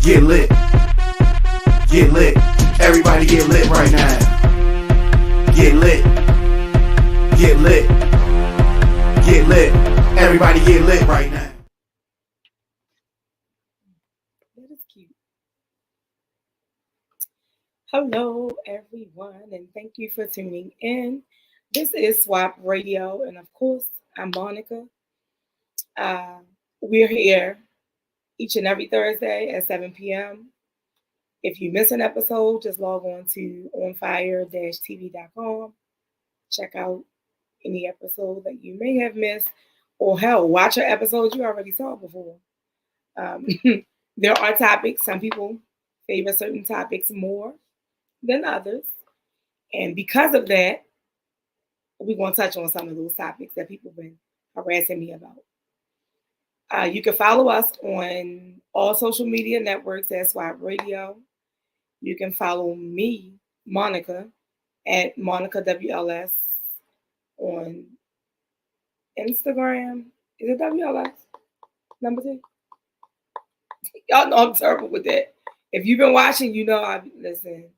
Get lit. Get lit. Everybody get lit right now. Get lit. Get lit. Get lit. Everybody get lit right now. That is cute. Hello, everyone, and thank you for tuning in. This is Swap Radio, and of course, I'm Monica. We're here each and every Thursday at 7 p.m. If you miss an episode, just log on to ONFIRE-TV.com. Check out any episode that you may have missed, or hell, watch an episode you already saw before. There are topics. Some people favor certain topics more than others. And because of that, we're going to touch on some of those topics that people have been harassing me about. You can follow us on all social media networks at Swap Radio. You can follow me, Monica, at Monica WLS on Instagram. Is it WLS? Number 2? Y'all know I'm terrible with that. If you've been watching, you know listen.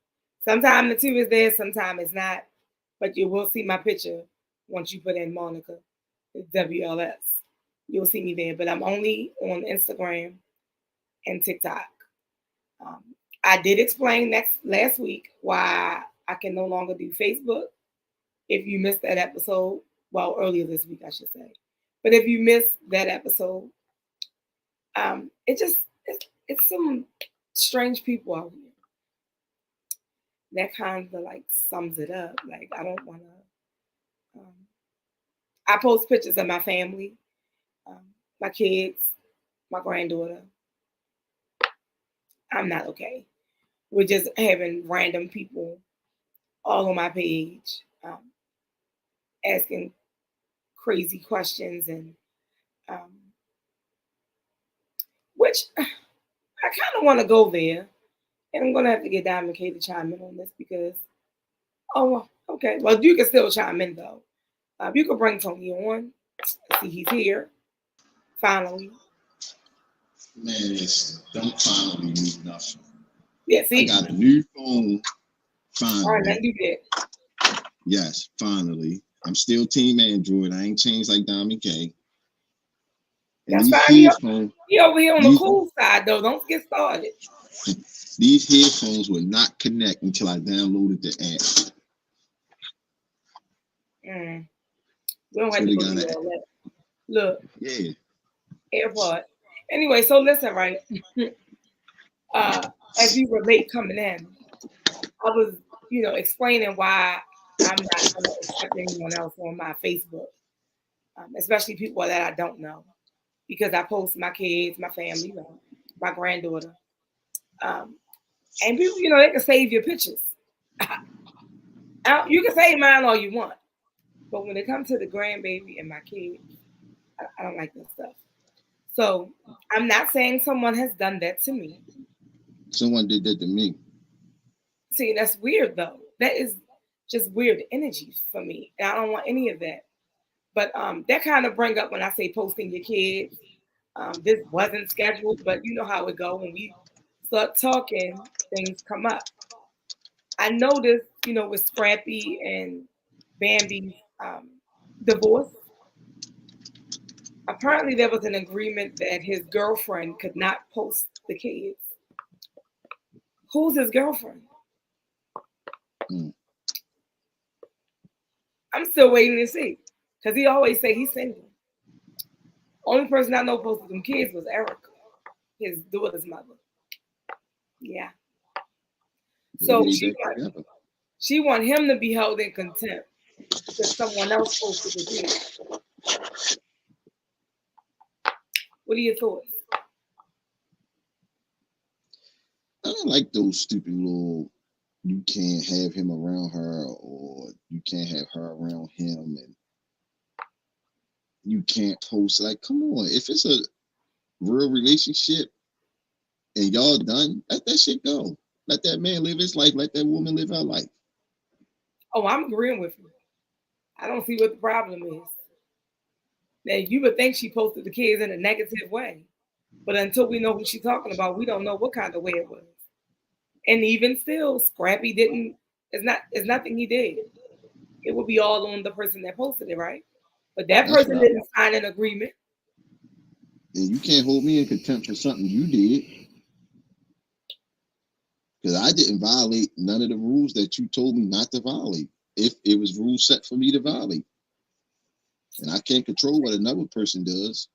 Sometimes the 2 is there, sometimes it's not. But you will see my picture once you put in Monica. It's WLS. You'll see me there. But I'm only on Instagram and TikTok. I did explain last week why I can no longer do Facebook. If you missed that episode, well, earlier this week, I should say. But if you missed that episode, it's some strange people out here. That kind of like sums it up. Like, I don't want to. I post pictures of my family, my kids, my granddaughter. I'm not okay. We're just having random people all on my page asking crazy questions, and which I kind of want to go there. And I'm going to have to get Diamond K to chime in on this because, okay. Well, you can still chime in, though. You can bring Tony on. See, he's here. Finally. Man, don't finally do nothing. Yeah, see? I got a new phone. Finally. All right, let's do that. Yes, finally. I'm still Team Android. I ain't changed like Diamond K. That's fine. He over here on the cool side, though. Don't get started. These headphones will not connect until I downloaded the app. We don't have to go through all that. Look. Yeah. AirPod. Anyway, so listen, right? As you were late coming in, I was, explaining why I'm not going to accept anyone else on my Facebook, especially people that I don't know, because I post my kids, my family, my granddaughter. And people, they can save your pictures. You can save mine all you want. But when it comes to the grandbaby and my kids, I don't like that stuff. So I'm not saying someone has done that to me. Someone did that to me. See, that's weird, though. That is just weird energy for me. And I don't want any of that. But that kind of bring up when I say posting your kids. This wasn't scheduled, but you know how it go. When we start talking, things come up. I noticed, with Scrappy and Bambi's divorce, apparently there was an agreement that his girlfriend could not post the kids. Who's his girlfriend? I'm still waiting to see, because he always say he's single. Only person I know posted them kids was Erica, his daughter's mother. Yeah. So she want him to be held in contempt because someone else posted the kids. What are your thoughts? I don't like those stupid little, you can't have him around her, or you can't have her around him, and you can't post. Like, come on. If it's a real relationship and y'all done, let that shit go. Let that man live his life. Let that woman live her life. Oh, I'm agreeing with you. I don't see what the problem is. Now, you would think she posted the kids in a negative way. But until we know what she's talking about, we don't know what kind of way it was. And even still, Scrappy didn't. It's nothing he did. It would be all on the person that posted it, right? But that person didn't sign an agreement. And you can't hold me in contempt for something you did. Because I didn't violate none of the rules that you told me not to violate. If it was rules set for me to violate. And I can't control what another person does.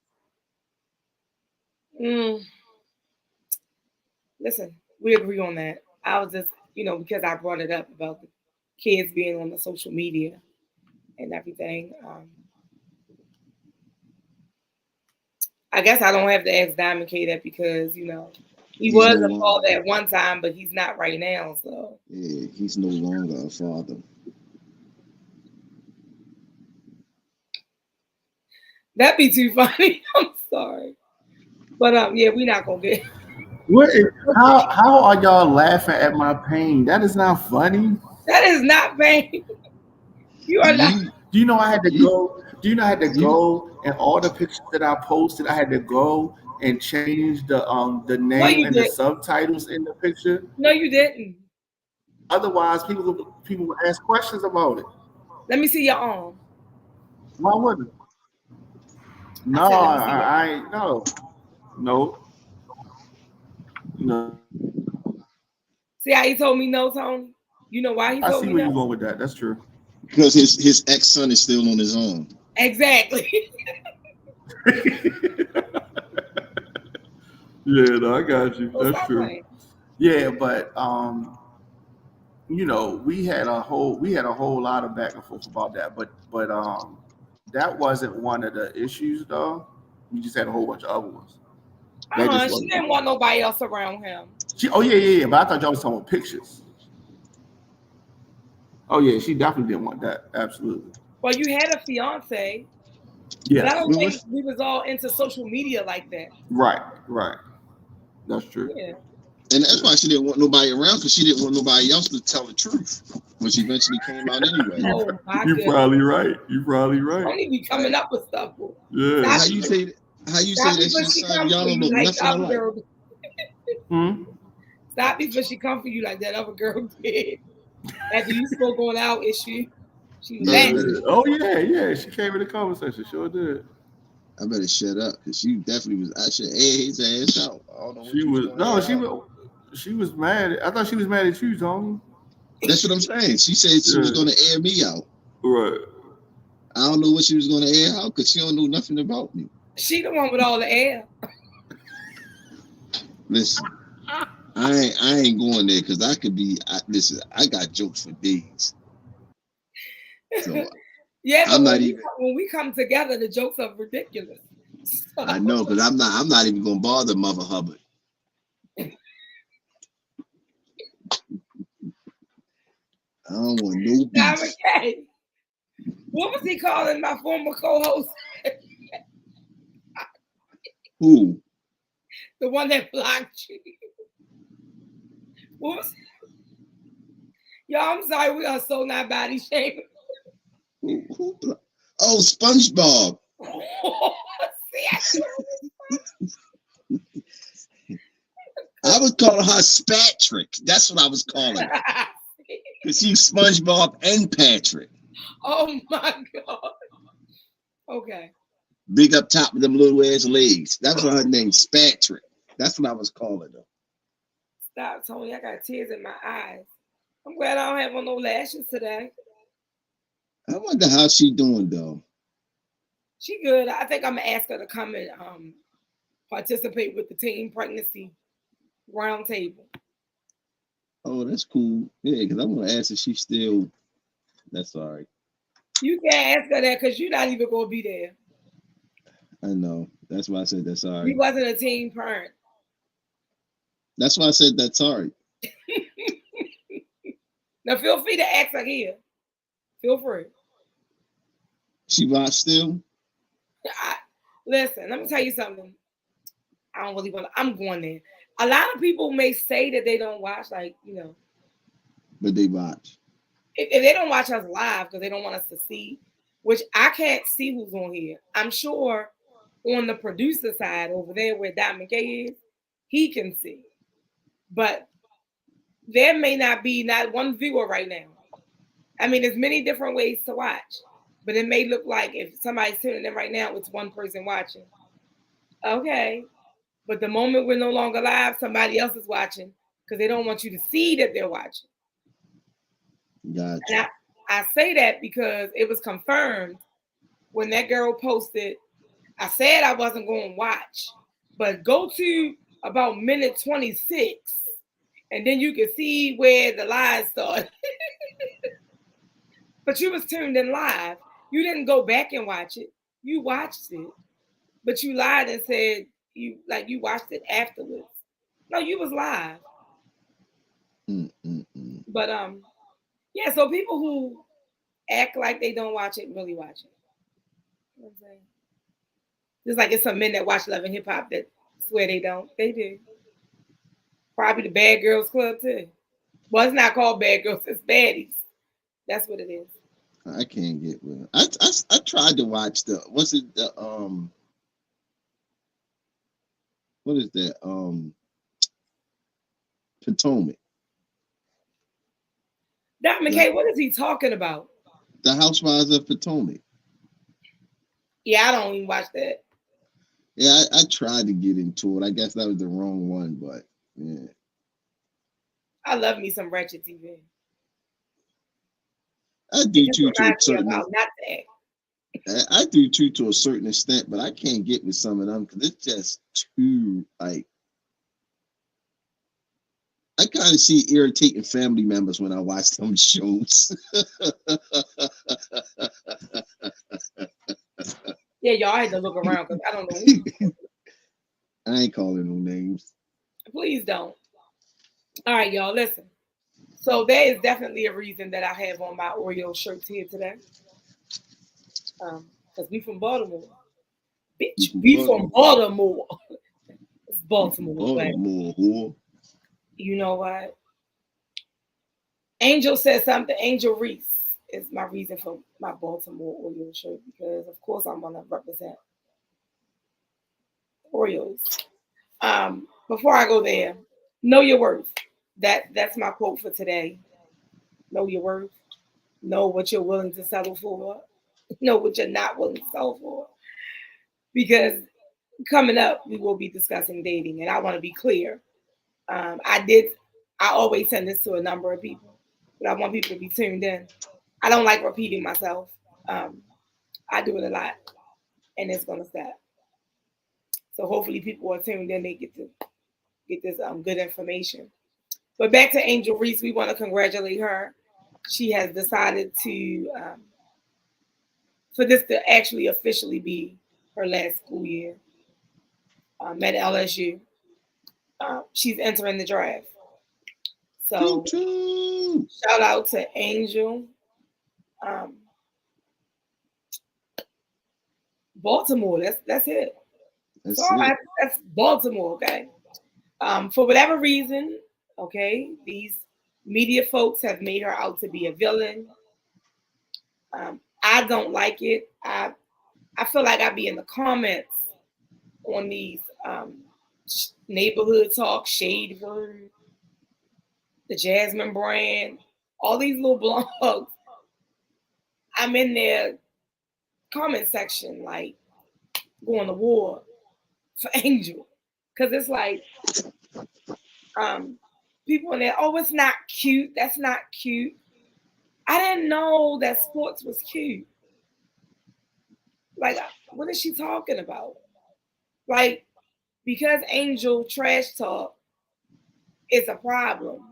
Listen, we agree on that. I was just, because I brought it up about the kids being on the social media and everything. I guess I don't have to ask Diamond K that because, he was a father at one time, but he's not right now. So yeah, he's no longer a father. That'd be too funny. I'm sorry. But yeah, we're not gonna get how are y'all laughing at my pain? That is not funny. That is not pain. You are not. Do you know I had to go? Do you know I had to go and all the pictures that I posted, I had to go and change the name and the subtitles in the picture? No, you didn't. Otherwise, people would ask questions about it. Let me see your arm. Why wouldn't? No, I no. See how he told me no, Tony? You know why he told me no? I see where you're going with that. That's true. Because his ex-son is still on his own. Exactly. Yeah, no, I got you. That's true. Right. Yeah, but we had a whole lot of back and forth about that, but that wasn't one of the issues though. We just had a whole bunch of other ones. She didn't want nobody else around him. Yeah. But I thought y'all was talking about pictures. Oh yeah, she definitely didn't want that. Absolutely. Well, you had a fiance. Yeah. But I don't think we was all into social media like that. Right. That's true. Yeah. And that's why she didn't want nobody around, because she didn't want nobody else to tell the truth, which eventually came out anyway. Oh, my You're probably right. Don't even be coming up with stuff. Yeah. How you say that? Shit, son? Y'all don't know nothing alike. Stop before she come for you like that other girl did. After you spoke on our issue, she was mad. Oh yeah. She came in the conversation. Sure did. I better shut up, because she definitely was. I should air his ass out. I don't know she was mad. I thought she was mad at you, Tony. That's what I'm saying. She said she was going to air me out. Right. I don't know what she was going to air out, because she don't know nothing about me. She the one with all the air. Listen, I ain't going there, because I could be. Listen, I got jokes for days. So yeah, but I'm not even. When we come together, the jokes are ridiculous. So. I know, but I'm not even going to bother Mother Hubbard. I don't want no beef. Okay. What was he calling my former co-host? Who? The one that blocked you. What was? Y'all, I'm sorry, we are so not body shaming. Who? Oh, SpongeBob. I was calling her Spatrick. That's what I was calling her. Because she's SpongeBob and Patrick. Oh my God. Okay. Big up top with them little ass legs. That's what her name, Spatrick. That's what I was calling her. Stop, Tony. I got tears in my eyes. I'm glad I don't have on no lashes today. I wonder how she doing though. She good. I think I'm gonna ask her to come and participate with the teen pregnancy roundtable. Oh, that's cool. Yeah, because I'm gonna ask if she's still. That's all right. You can't ask her that because you're not even gonna be there. I know. That's why I said that's all right. You wasn't a teen parent. That's why I said that's all right. Now feel free to ask her here. Feel free. She watch still? Listen, let me tell you something. I don't really want to. I'm going there. A lot of people may say that they don't watch, like, but they watch. If they don't watch us live because they don't want us to see, which I can't see who's on here. I'm sure on the producer side over there where Diamond K is, he can see. But there may not be not one viewer right now. I mean, there's many different ways to watch, but it may look like if somebody's tuning in right now, it's one person watching. Okay. But the moment we're no longer live, somebody else is watching because they don't want you to see that they're watching. Gotcha. And I say that because it was confirmed when that girl posted. I said I wasn't going to watch, but go to about minute 26, and then you can see where the lies start. But you was tuned in live. You didn't go back and watch it. You watched it, but you lied and said you watched it afterwards. No, you was live. But yeah. So people who act like they don't watch it really watch it. You know what I'm saying? Just like it's some men that watch Love and Hip Hop that swear they don't. They do. Probably the Bad Girls Club too. Well, it's not called Bad Girls, it's Baddies. That's what it is. I can't get with it. I tried to watch what is that? Potomac. Diamond K, what is he talking about? The Housewives of Potomac. Yeah, I don't even watch that. Yeah, I tried to get into it. I guess that was the wrong one, but yeah. I love me some Ratchet TV. I do too to a certain not that. I do too to a certain extent, but I can't get with some of them because it's just too like. I kind of see irritating family members when I watch them shows. Yeah, y'all had to look around because I don't know. I ain't calling no names. Please don't. All right, y'all, listen. So there is definitely a reason that I have on my Oreo shirts here today. Because we from Baltimore. Bitch, we from Baltimore. It's Baltimore. Baltimore, whore. You know what? Angel said something. Angel Reese is my reason for my Baltimore Oreo shirt because, of course, I'm going to represent Oreos. Before I go there, know your worth. That's my quote for today. Know your worth. Know what you're willing to settle for. Know what you're not willing to settle for. Because coming up, we will be discussing dating, and I want to be clear. I always send this to a number of people, but I want people to be tuned in. I don't like repeating myself. I do it a lot, and it's gonna stop. So hopefully people are tuned in. They get this good information. But back to Angel Reese, we want to congratulate her. She has decided for this to actually officially be her last school year at LSU. She's entering the draft. So shout out to Angel. Baltimore, that's it. That's Baltimore, okay? For whatever reason, okay, these media folks have made her out to be a villain. I don't like it. I feel like I'd be in the comments on these neighborhood talk, Shade Room, the Jasmine brand, all these little blogs. I'm in their comment section, like going to war for Angel, because it's like people in there. Oh, it's not cute. That's not cute. I didn't know that sports was cute. Like, what is she talking about? Like, because Angel trash talk is a problem.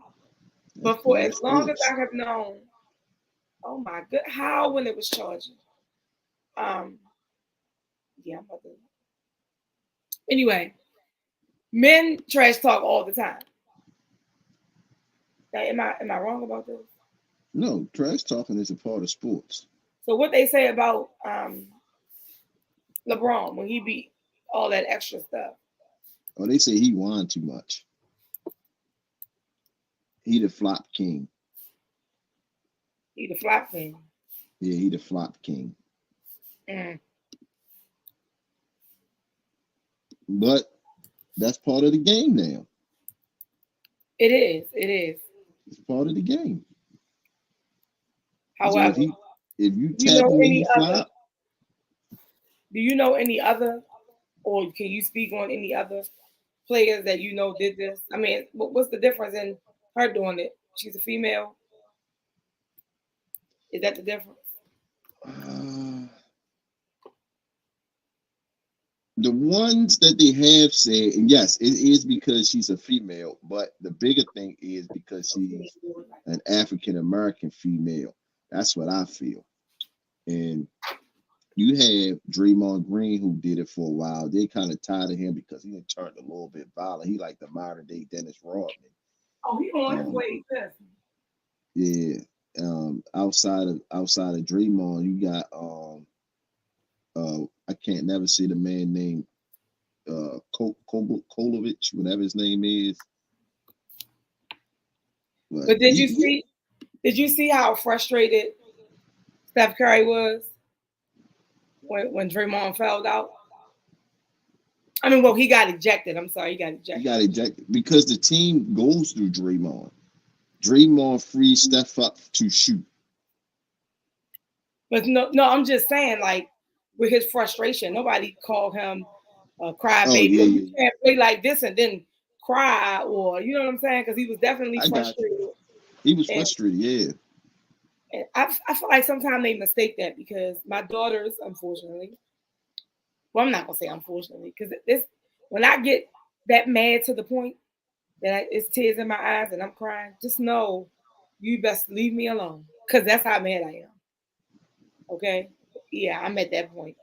But for as long as I have known, oh my god, how when it was charging? Yeah, I'm about to. Anyway, men trash talk all the time. Now, am I wrong about this? No, trash talking is a part of sports. So what they say about LeBron when he beat all that extra stuff? Oh, they say he won too much. He the flop king. He the flop king. Yeah, he the flop king. But that's part of the game now. It is. It is. It's part of the game. However, so if you do you tap know him and any he other? flop, Do you know any other, or can you speak on any other players that you know did this? I mean, what's the difference in her doing it? She's a female. Is that the difference? The ones that they have said, and yes, it is because she's a female, but the bigger thing is because she's an African American female. That's what I feel. And you have Draymond Green, who did it for a while. They kind of tired of him because he turned a little bit violent. He like the modern day Dennis Rodman. Oh, he on his way. Yeah. Outside of Draymond, you got I can't never see the man named Kolovich, whatever his name is. But did you see how frustrated Steph Curry was when Draymond fouled out? I mean, well, he got ejected. I'm sorry, he got ejected. He got ejected because the team goes through Draymond. Draymond frees Steph up to shoot. But no, I'm just saying, like, with his frustration, nobody called him a crybaby. You can't play like this and then cry, or you know what I'm saying? Because he was definitely frustrated. He was frustrated, yeah. And I feel like sometimes they mistake that because my daughters, unfortunately, well, I'm not gonna say unfortunately, because when I get that mad to the point that it's tears in my eyes and I'm crying, just know you best leave me alone, because that's how mad I am. Okay, yeah, I'm at that point.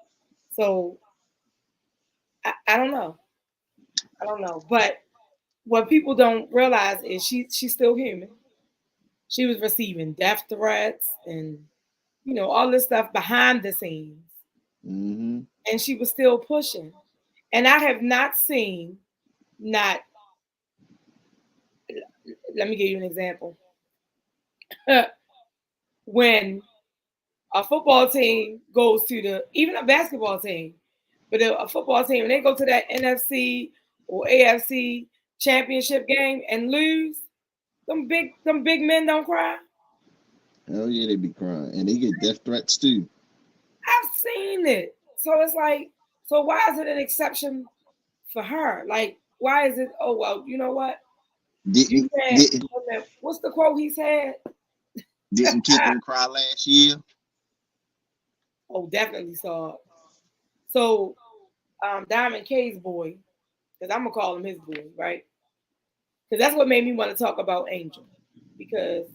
So I don't know. But what people don't realize is she's still human. She was receiving death threats and all this stuff behind the scenes, and she was still pushing. And I have not seen let me give you an example. When a football team goes to even a basketball team, but a football team, when they go to that NFC or AFC championship game and lose, them big men don't cry. Hell yeah, they be crying. And they get death threats too. I've seen it. So it's like, so why is it an exception for her? Like, why is it, oh, well, you know what? What's the quote he said? Didn't Caitlin cry last year? Oh, definitely saw it. So, Diamond K's boy, because I'm going to call him his boy, right? Because that's what made me want to talk about Angel. Because,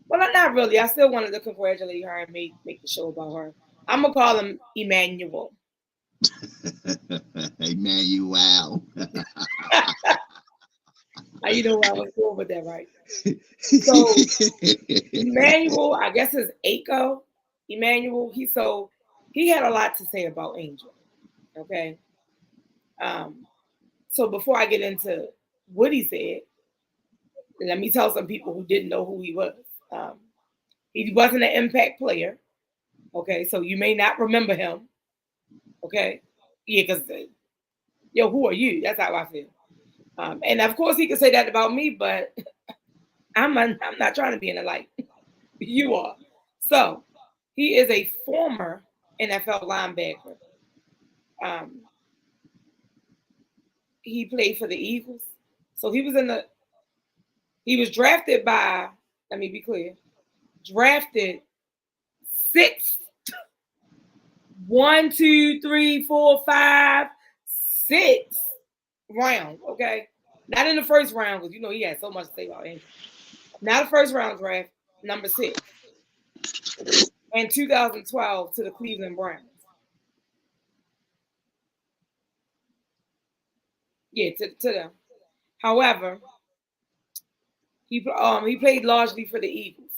well, not really. I still wanted to congratulate her and make the show about her. I'm going to call him Emmanuel. Emmanuel. You know where I was going with that, right? So, Emmanuel, I guess is Aiko. Emmanuel, he had a lot to say about Angel. Okay. So before I get into what he said, let me tell some people who didn't know who he was. He wasn't an impact player. Okay, so you may not remember him. Okay, yeah, because who are you? That's how I feel. And of course, he could say that about me, but I'm not trying to be in the light. You are. So he is a former NFL linebacker. He played for the Eagles. So he was drafted by, let me be clear, drafted 6th, 1, 2, 3, 4, 5, 6th round. Okay, not in the first round because he had so much to say about him. Not the first round draft, number 6, in 2012 to the Cleveland Browns. Yeah, to them. However, he played largely for the Eagles.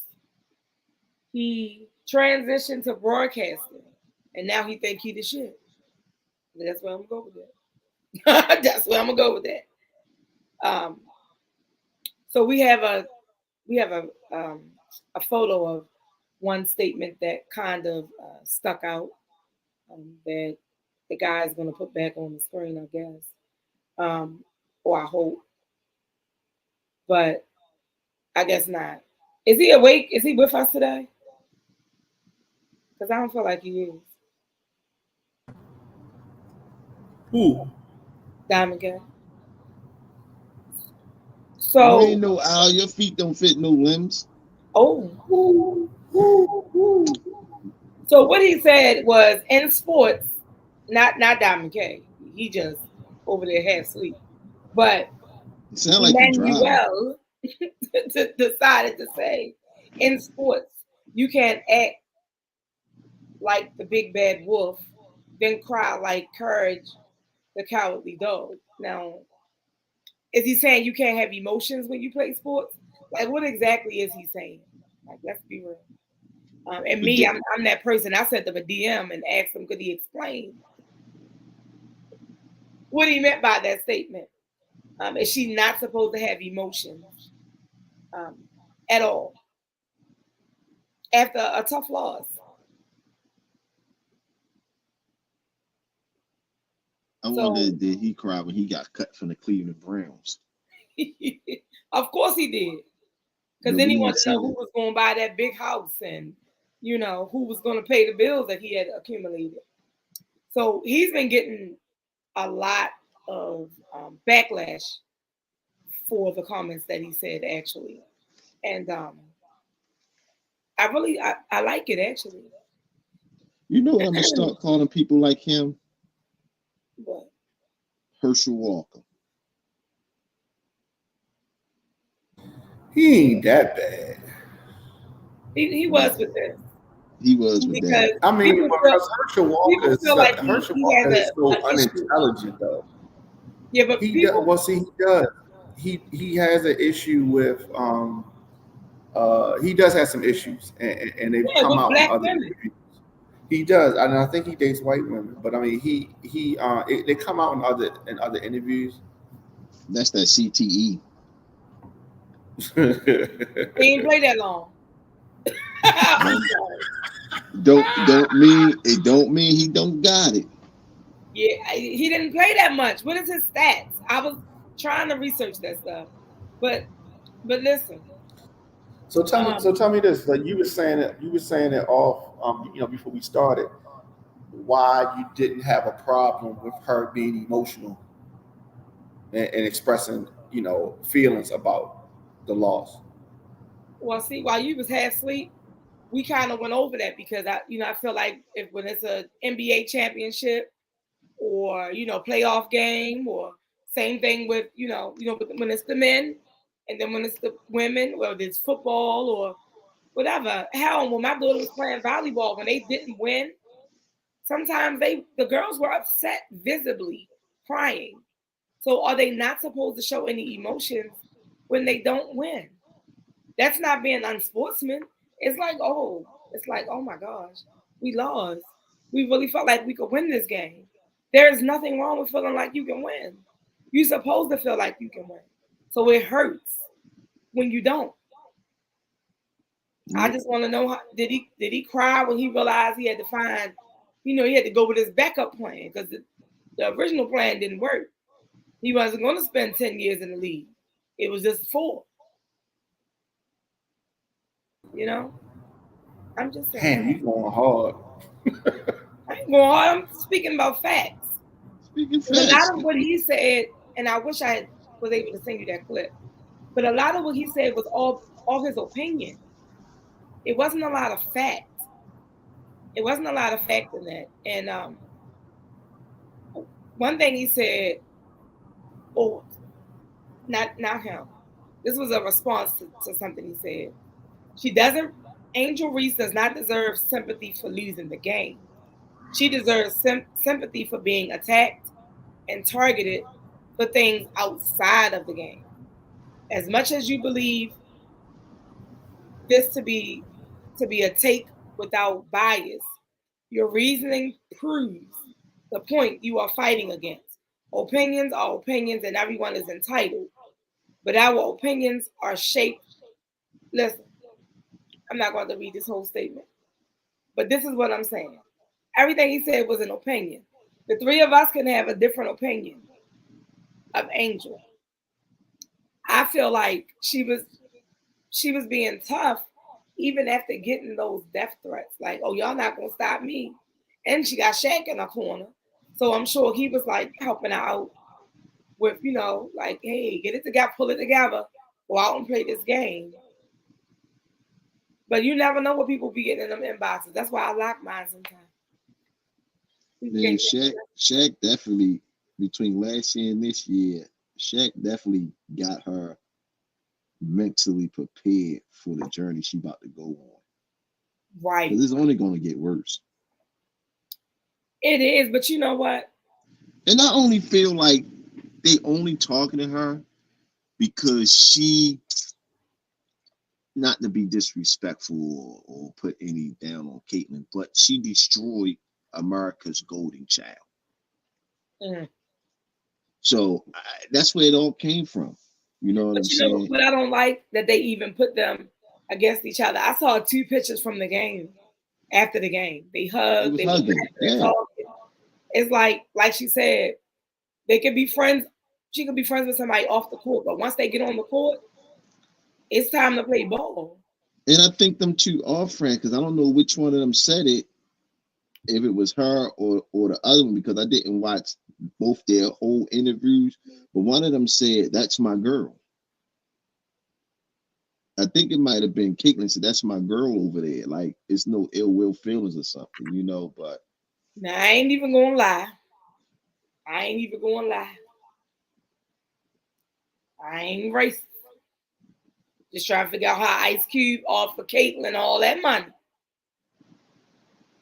He transitioned to broadcasting, and now he think he the shit. That's where I'm gonna go with that. That's where I'm gonna go with that. So we have a photo of one statement that kind of stuck out that the guy's gonna put back on the screen, I guess. or I hope. But I guess not. Is he awake? Is he with us today? Because I don't feel like he is. Who? Diamond K. You So, ain't no owl. Your feet don't fit no limbs. oh. So what he said was in sports, not Diamond K. He just over there half asleep. But It sound like you driving. Manuel decided to say in sports, you can't act like the big bad wolf, then cry like Courage, the cowardly dog. Now, is he saying you can't have emotions when you play sports? Like, what exactly is he saying? Like, let's be real. And me, I'm that person. I sent him a DM and asked him, could he explain what he meant by that statement? Is she not supposed to have emotions at all after a tough loss? I wonder, did he cry when he got cut from the Cleveland Browns? Of course he did. Because then he wanted to know who was going to buy that big house and, you know, who was going to pay the bills that he had accumulated. So he's been getting a lot of backlash for the comments that he said, actually. And I like it, actually. You know what I'm going to start calling people like him? What? Herschel Walker. He ain't that bad. He was with this. He was with that. I mean, because Herschel Walker is so unintelligent, though. Yeah, but he does. He has an issue with he does have some issues, and they've come out in other interviews. He does, and I think he dates white women. But I mean, they come out in other interviews. That's that CTE. He ain't play that long. don't mean he don't got it. Yeah, he didn't play that much. What is his stats? I was trying to research that stuff, but listen. So tell me this. Like you were saying it off, before we started. Why you didn't have a problem with her being emotional and expressing, feelings about the loss? Well, see, while you was half asleep, we kind of went over that because I feel like when it's a NBA championship or playoff game, or same thing with when it's the men, and then when it's the women, whether it's football or whatever. Hell, when my daughter was playing volleyball, when they didn't win, sometimes the girls were upset, visibly crying. So are they not supposed to show any emotions when they don't win? That's not being unsportsman. It's like, oh my gosh, we lost. We really felt like we could win this game. There is nothing wrong with feeling like you can win. You're supposed to feel like you can win. So it hurts when you don't. I just want to know, did he cry when he realized he had to find, he had to go with his backup plan, because the original plan didn't work. He wasn't going to spend 10 years in the league. It was just 4. I'm just saying. Damn, you going hard. I ain't going hard. I'm speaking about facts. Speaking facts. A lot of what he said, and I wish I was able to send you that clip, but a lot of what he said was all his opinion. It wasn't a lot of fact. It wasn't a lot of fact in that. And one thing he said, not him. This was a response to something he said. Angel Reese does not deserve sympathy for losing the game. She deserves sympathy for being attacked and targeted for things outside of the game. As much as you believe this to be a take without bias, your reasoning proves the point you are fighting against. Opinions are opinions, and everyone is entitled. But our opinions are shaped. Listen, I'm not going to read this whole statement, but this is what I'm saying. Everything he said was an opinion. The 3 of us can have a different opinion of Angel. I feel like she was being tough even after getting those death threats. Like, oh, y'all not gonna stop me. And she got Shaq in her corner. So I'm sure he was like helping her out with, like, hey, get it together, pull it together, go out and play this game. But you never know what people be getting in them inboxes. That's why I lock mine sometimes. Man, Shaq definitely, between last year and this year, Shaq definitely got her mentally prepared for the journey she about to go on. Right. Because it's only going to get worse. It is, but you know what? And I only feel like they only talking to her because she, not to be disrespectful or put any down on Caitlyn, but she destroyed America's golden child. Mm. So that's where it all came from. You know what I'm saying? But I don't like that they even put them against each other. I saw 2 pictures from the game after the game. They hugged. They hugging. Yeah. It's like she said, they could be friends. She could be friends with somebody off the court, but once they get on the court, it's time to play ball. And I think them two are friends because I don't know which one of them said it, if it was her or the other one, because I didn't watch both their whole interviews. But one of them said, "That's my girl." I think it might have been Caitlyn said, "That's my girl over there." Like, it's no ill will feelings or something, but. Now, I ain't even gonna lie. I ain't racist. Just trying to figure out how Ice Cube offered Caitlyn all that money.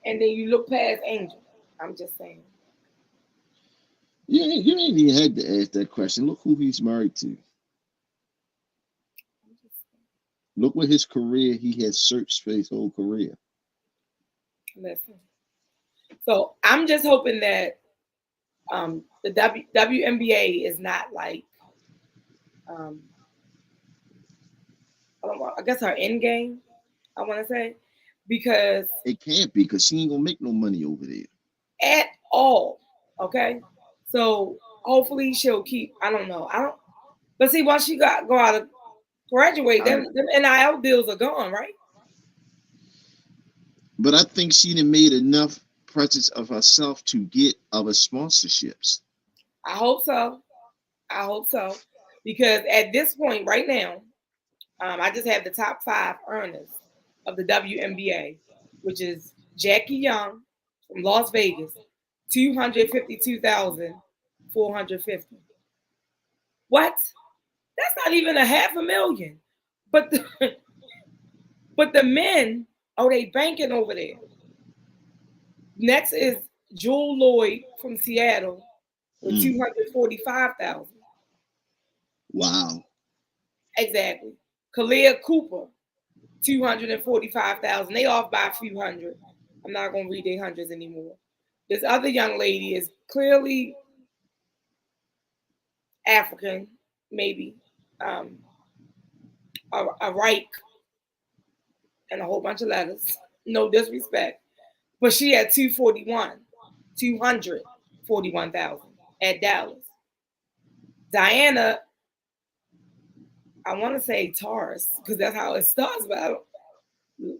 And then you look past Angel. I'm just saying. Yeah, you ain't even had to ask that question. Look who he's married to. Look what his career, he has searched for his whole career. Listen. So I'm just hoping that the WNBA is not like, I guess her end game, I want to say, because it can't be, because she ain't gonna make no money over there at all. Okay, so hopefully she'll keep. I don't know. But see, once she go out of graduate, them NIL deals are gone, right? But I think she done made enough presence of herself to get other sponsorships. I hope so. Because at this point right now, I just have the top 5 earners of the WNBA, which is Jackie Young from Las Vegas, $252,450. What? That's not even $500,000. But the men, they banking over there. Next is Jewel Lloyd from Seattle with $245,000. Wow. Exactly. Kalia Cooper, $245,000. They off by a few hundred. I'm not gonna read their hundreds anymore. This other young lady is clearly African, maybe, a Reich, and a whole bunch of letters. No disrespect, but she had 241,000 at Dallas. Diana, I want to say Taurus, because that's how it starts, but I don't,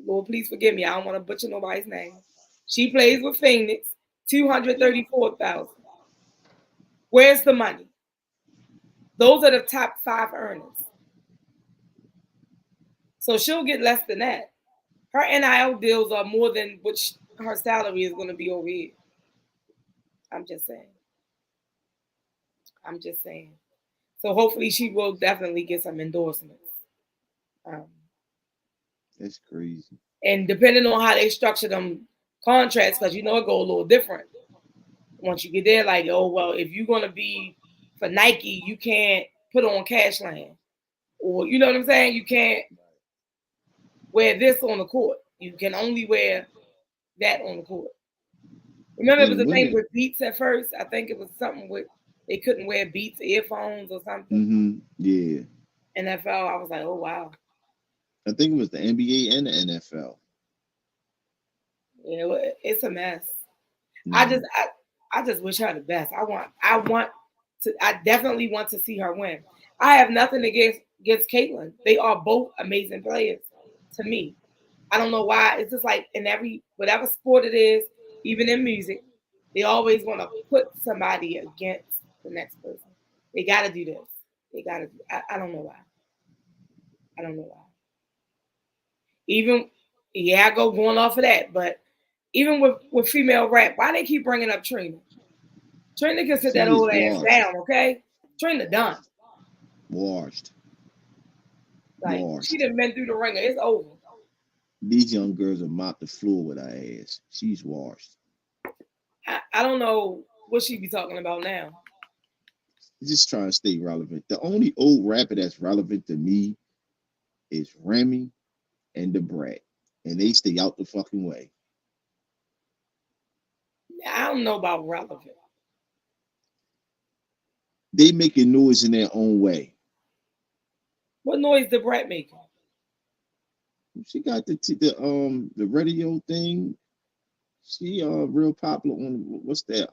Lord, please forgive me. I don't want to butcher nobody's name. She plays with Phoenix, 234,000. Where's the money? Those are the top 5 earners. So she'll get less than that. Her NIL deals are more than which her salary is going to be over here. I'm just saying. So hopefully she will definitely get some endorsements. That's crazy. And depending on how they structure them contracts, because it go a little different. Once you get there, like, oh, well, if you're going to be for Nike, you can't put on Cashland. Or, you know what I'm saying? You can't wear this on the court. You can only wear that on the court. Remember, it was a thing with Beats at first. I think it was something with they couldn't wear Beats earphones or something. Yeah. NFL, I was like, oh, wow. I think it was the NBA and the NFL. Yeah, it's a mess. I just wish her the best. I want I definitely want to see her win. I have nothing against Caitlyn. They are both amazing players to me. I don't know why. It's just like in whatever sport it is, even in music, they always want to put somebody against the next person. They got to do this. They got to. I don't know why. I don't know why. Even I go going off of that, but even with female rap, why they keep bringing up Trina? Trina can sit that old ass down, okay? Trina done. Washed. Like she done been through the ringer. It's over. These young girls will mop the floor with her ass. She's washed. I don't know what she be talking about now. Just trying to stay relevant. The only old rapper that's relevant to me is Remy and the Brat, and they stay out the fucking way. I don't know about relevant. They making noise in their own way. What noise the Brat making? She got the radio thing. She real popular on what's that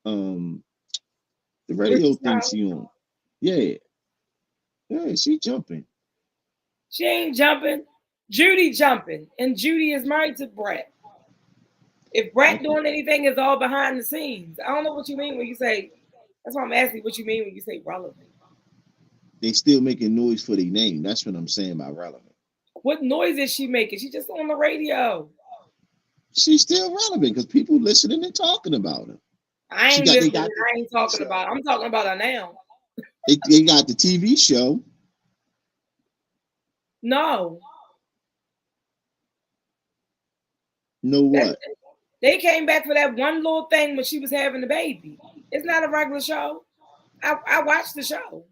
the radio thing she on. Yeah, she jumping. She ain't jumping. Judy jumping, and Judy is married to Brat. If Brat doing anything, it's all behind the scenes. I don't know what you mean when you say. That's why I'm asking what you mean when you say relevant. They still making noise for their name. That's what I'm saying by relevant. What noise is she making? She just on the radio. She's still relevant because people listening and talking about her. I ain't listening. I ain't talking about her. I'm talking about her now. They got the TV show. No. No what? They came back for that one little thing when she was having the baby. It's not a regular show. I watched the show.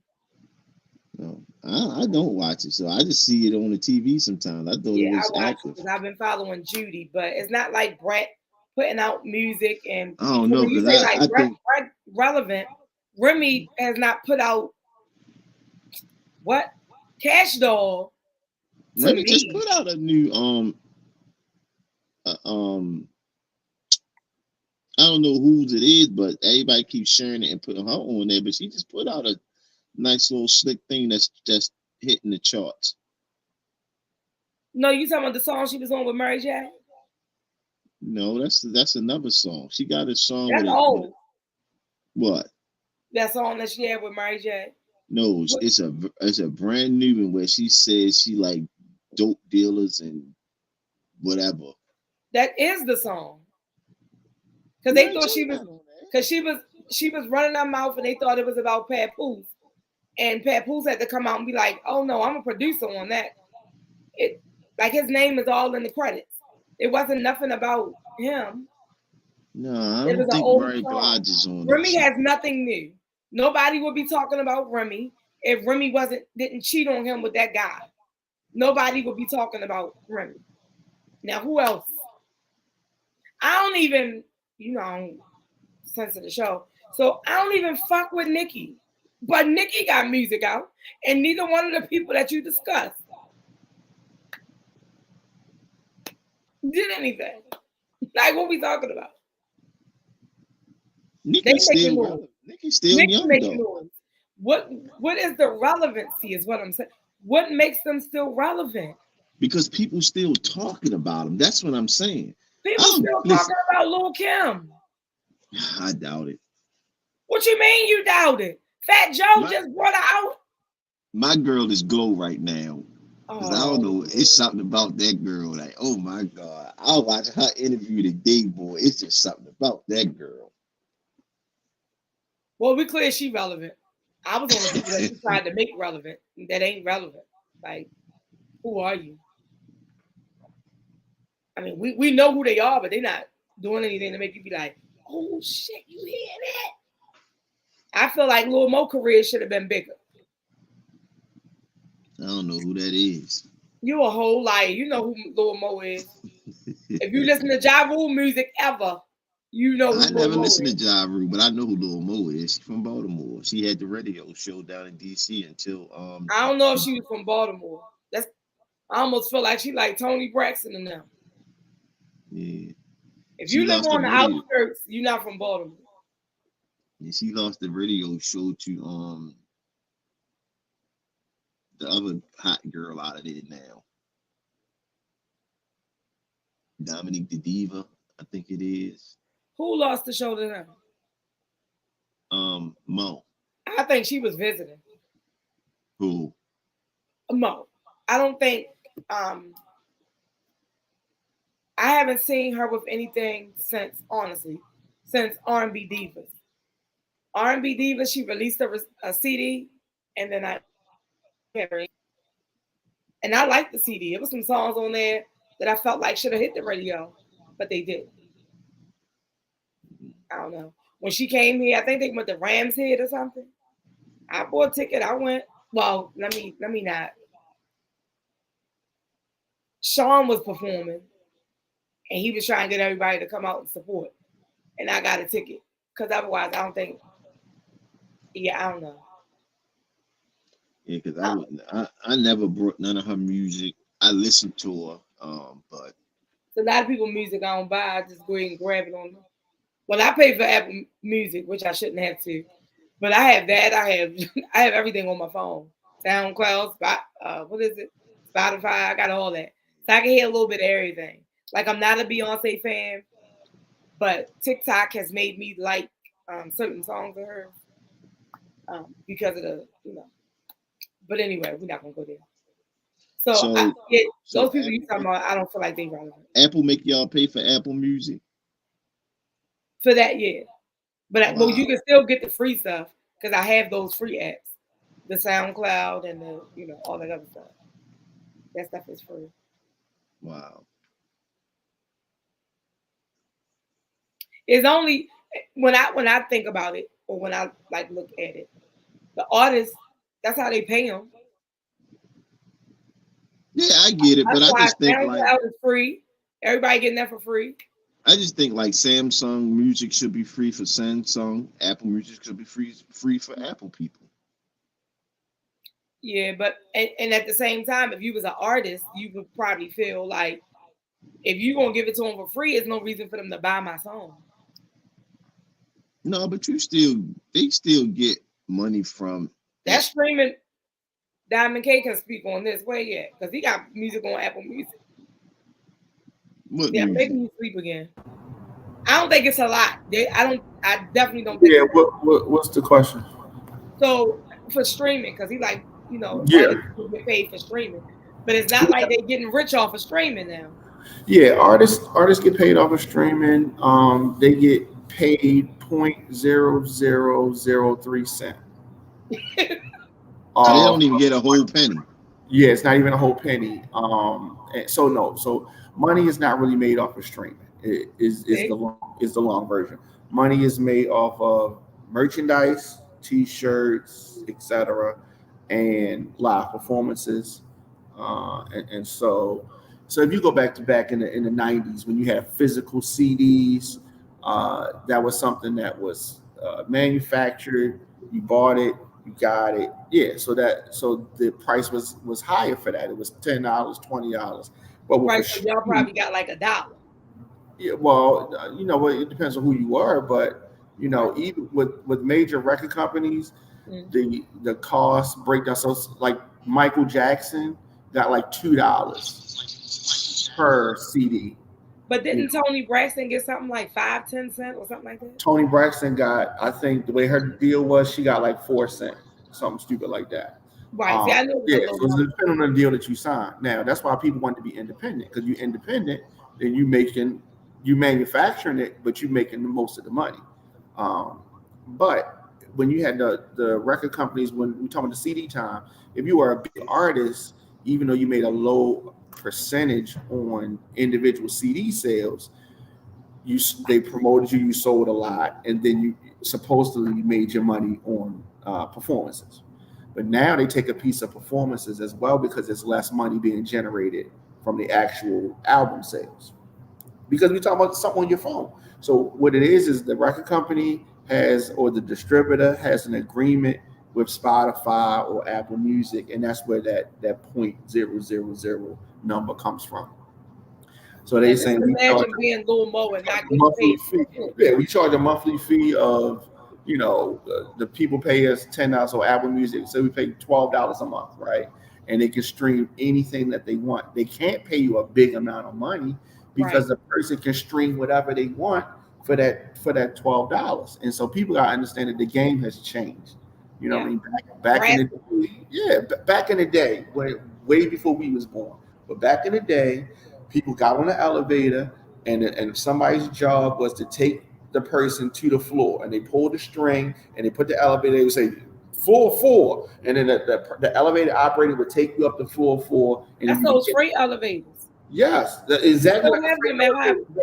No, I don't watch it, so I just see it on the TV sometimes. I thought it was active. Because I've been following Judy, but it's not like Brat putting out music and I don't know because I think relevant. Remy has not put out what Cash Doll. Remy just put out a new I don't know whose it is, but everybody keeps sharing it and putting her on there. But she just put out a nice little slick thing that's just hitting the charts. No, you talking about the song she was on with Mary J? No, that's another song. She got a song. That's old. What? That song that she had with Mary J. No, it's a brand new one where she says she like dope dealers and whatever. That is the song. Because they thought she was running her mouth and they thought it was about Papoose. And Papoose had to come out and be like, oh no, I'm a producer on that. It like his name is all in the credits. It wasn't nothing about him. No, I don't think Mary Blige is on it. Remy has nothing new. Nobody would be talking about Remy if Remy didn't cheat on him with that guy. Nobody would be talking about Remy. Now, who else? I don't even, censor the show. So I don't even fuck with Nicki. But Nicki got music out, and neither one of the people that you discussed did anything. Like, what we talking about? Nicki's still young, though. What is the relevancy is what I'm saying. What makes them still relevant? Because people still talking about them. That's what I'm saying. People still talking about Lil' Kim. I doubt it. What you mean you doubt it? Fat Joe just brought her out. My girl is glow right now. Because I don't know. It's something about that girl. Like, oh my God. I'll watch her interview today, boy. It's just something about that girl. Well, we clear she relevant. I was on the people that she tried to make relevant. That ain't relevant. Like, who are you? I mean, we know who they are, but they're not doing anything to make you be like, oh shit, you hear that? I feel like Lil Mo career should have been bigger. I don't know who that is. You a whole liar. You know who Lil Mo is. If you listen to Ja Rule music ever, you know who I never listened to Ja Rule, but I know who Lil Mo is. She's from Baltimore. She had the radio show down in DC until I don't know if she was from Baltimore. I almost feel like she like Tony Braxton and them. Yeah. If you live on the outskirts, you're not from Baltimore. And she lost the radio show to the other hot girl out of there now. Dominique the Diva, I think it is. Who lost the show to them? Mo. I think she was visiting. Who? Mo. I don't think I haven't seen her with anything since R&B Divas. R&B Divas, she released a CD, and then I liked the CD. It was some songs on there that I felt like should have hit the radio, but they didn't. I don't know. When she came here, I think they went to Rams Head or something. I bought a ticket. I went. Well, let me not. Sean was performing, and he was trying to get everybody to come out and support. And I got a ticket because otherwise, I don't think. Yeah, I don't know. Yeah, because I never brought none of her music. I listened to her, but a lot of people music I don't buy. I just go ahead and grab it on them. Well, I pay for Apple Music, which I shouldn't have to, but I have that. I have everything on my phone. SoundCloud, what is it? Spotify. I got all that, so I can hear a little bit of everything. Like I'm not a Beyonce fan, but TikTok has made me like certain songs of hers because of the. But anyway, we're not gonna go there. So those people you talking about, I don't feel like they relevant. Apple make y'all pay for Apple Music? For that, yeah. But well, you can still get the free stuff because I have those free apps, the SoundCloud and the all that other stuff. That stuff is free. Wow. It's only when I think about it or when I like look at it, the artists, that's how they pay them. Yeah, I get it, but I just think SoundCloud is free. Everybody getting that for free. I just think like Samsung Music should be free for Samsung. Apple Music should be free for Apple people. Yeah, but and at the same time, if you was an artist, you would probably feel like if you're gonna give it to them for free, there's no reason for them to buy my song. No, but they still get money from that streaming. Diamond K can speak on this. Where yet? Because he got music on Apple Music. What yeah, music? Making you sleep again. I don't think it's a lot. I definitely don't think. Yeah. What's the question? So for streaming, because he like yeah, get paid for streaming, but it's not like they're getting rich off of streaming now. Yeah, artists get paid off of streaming. They get paid 0.0003 cent. So they don't even get a whole penny. Yeah, it's not even a whole penny. So money is not really made off of streaming. It is the long version. Money is made off of merchandise, T-shirts, etc., and live performances. And so if you go back in the 90s when you had physical CDs, that was something that was manufactured. You bought it. You got it, yeah. So the price was higher for that. It was $10, $20. But right, so y'all probably got like $1. Yeah, well, it depends on who you are, but even with major record companies, the cost breakdown. So like Michael Jackson got like $2 per CD. But didn't Toni Braxton get something like 5-10 cents or something like that? Toni Braxton got, I think the way her deal was, she got like 4 cents, something stupid like that. Right. See, I know. Yeah, so it's depending on the deal that you sign. Now that's why people want to be independent, because you're independent, then you manufacturing it, but you're making the most of the money. But when you had the record companies, when we talking about the CD time, if you were a big artist, even though you made a low percentage on individual CD sales, they promoted you sold a lot, and then you supposedly made your money on performances. But now they take a piece of performances as well, because there's less money being generated from the actual album sales, because we're talking about something on your phone. So what it is the record company or the distributor has an agreement with Spotify or Apple Music, and that's where that 0.000 number comes from. So they saying imagine being Lil Mo and not getting monthly paid. fee. Yeah, we charge a monthly fee of the people pay us $10 on Apple Music, so we pay $12 a month, right? And they can stream anything that they want. They can't pay you a big amount of money because the person can stream whatever they want for that $12. And so people gotta understand that the game has changed. You know what I mean? Back in the day, back in the day, way before we was born. But back in the day, people got on the elevator, and somebody's job was to take the person to the floor, and they pulled the string and they put the elevator. They would say floor 4, and then the elevator operator would take you up to floor 4. And that's those freight elevators. Yes, exactly.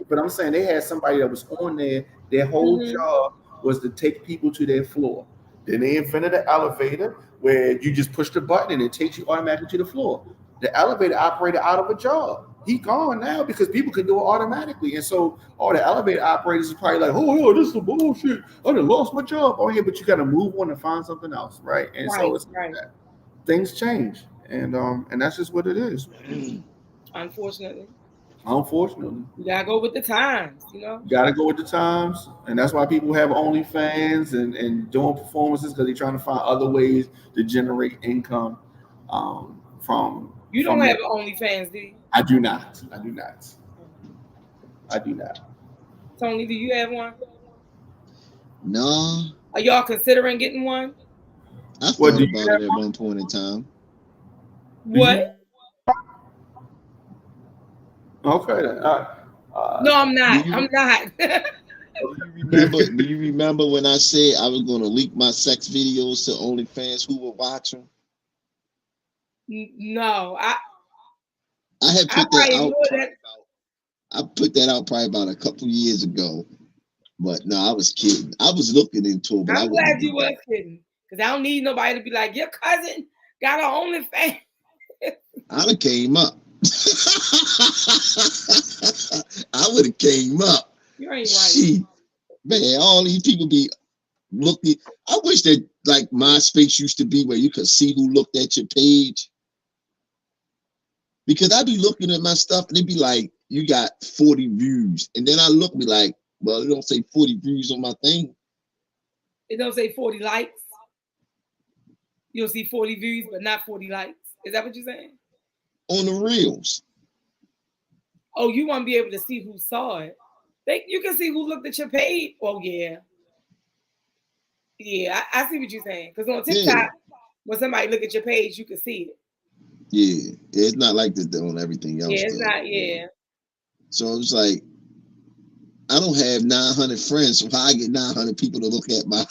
But I'm saying they had somebody that was on there. Their whole job was to take people to their floor. Then they invented the elevator where you just push the button and it takes you automatically to the floor. The elevator operator out of a job. He gone now because people can do it automatically. And so all the elevator operators are probably like, oh, this is some bullshit. I done lost my job. Oh, yeah, but you got to move on and find something else, right? And so it's like that. Things change. And that's just what it is. Unfortunately. You gotta go with the times, You gotta go with the times, and that's why people have OnlyFans and doing performances, because they're trying to find other ways to generate income from. You don't have OnlyFans, do you? I do not. Tony, do you have one? No. Are y'all considering getting one? I thought about it at one point in time. What? Okay. No, I'm not. I'm not. Do you remember when I said I was going to leak my sex videos to OnlyFans who were watching? No, I had put that out. I put that out probably about a couple years ago, but no, I was kidding. I was looking into it, but I'm glad you was kidding, because I don't need nobody to be like, your cousin got an OnlyFans. I'd have came up. I would have came up. You ain't right. Man, all these people be looking. I wish that like MySpace used to be where you could see who looked at your page. Because I'd be looking at my stuff and it'd be like, you got 40 views. And then I look and be like, well, it don't say 40 views on my thing. It don't say 40 likes. You'll see 40 views, but not 40 likes. Is that what you're saying? On the reels. Oh, you want to be able to see who saw it. You can see who looked at your page. Oh, yeah. Yeah, I see what you're saying. Because on TikTok, when somebody look at your page, you can see it. Yeah, it's not like that on everything else. Yeah, it's not, yeah. So it's like, I don't have 900 friends, so how I get 900 people to look at my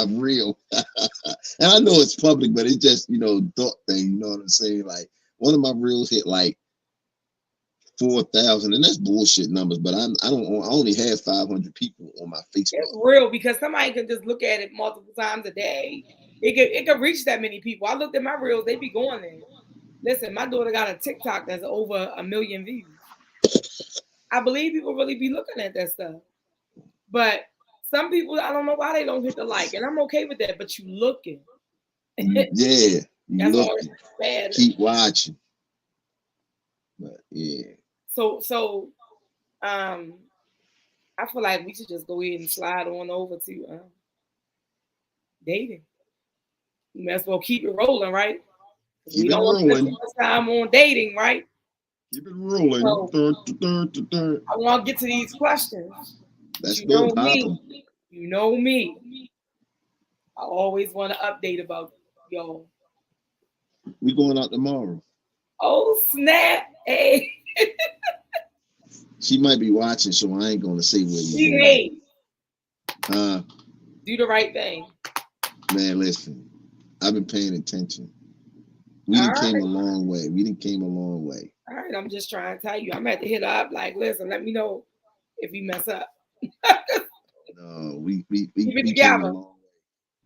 reel. And I know it's public, but it's just, thought thing, you know what I'm saying? Like, one of my reels hit like 4,000, and that's bullshit numbers, but I only have 500 people on my Facebook. It's real, because somebody can just look at it multiple times a day. It could reach that many people. I looked at my reels, they be going there. Listen, my daughter got a TikTok that's over 1 million views. I believe people really be looking at that stuff. But some people, I don't know why they don't hit the like, and I'm okay with that, but you looking. Yeah, you looking. Keep watching. But yeah. So I feel like we should just go ahead and slide on over to dating. You may as well keep it rolling, right? We don't want to spend too much time on dating, right? Keep it rolling. So, I want to get to these questions. Let's go, me. You know me. I always want to update about y'all. We going out tomorrow. Oh, snap. Hey. She might be watching, so I ain't going to say what she may. Do the right thing. Man, listen. I've been paying attention. We done came a long way. All right, I'm just trying to tell you. I'm going to have to hit her up like, listen, let me know if you mess up. No, we came a long way.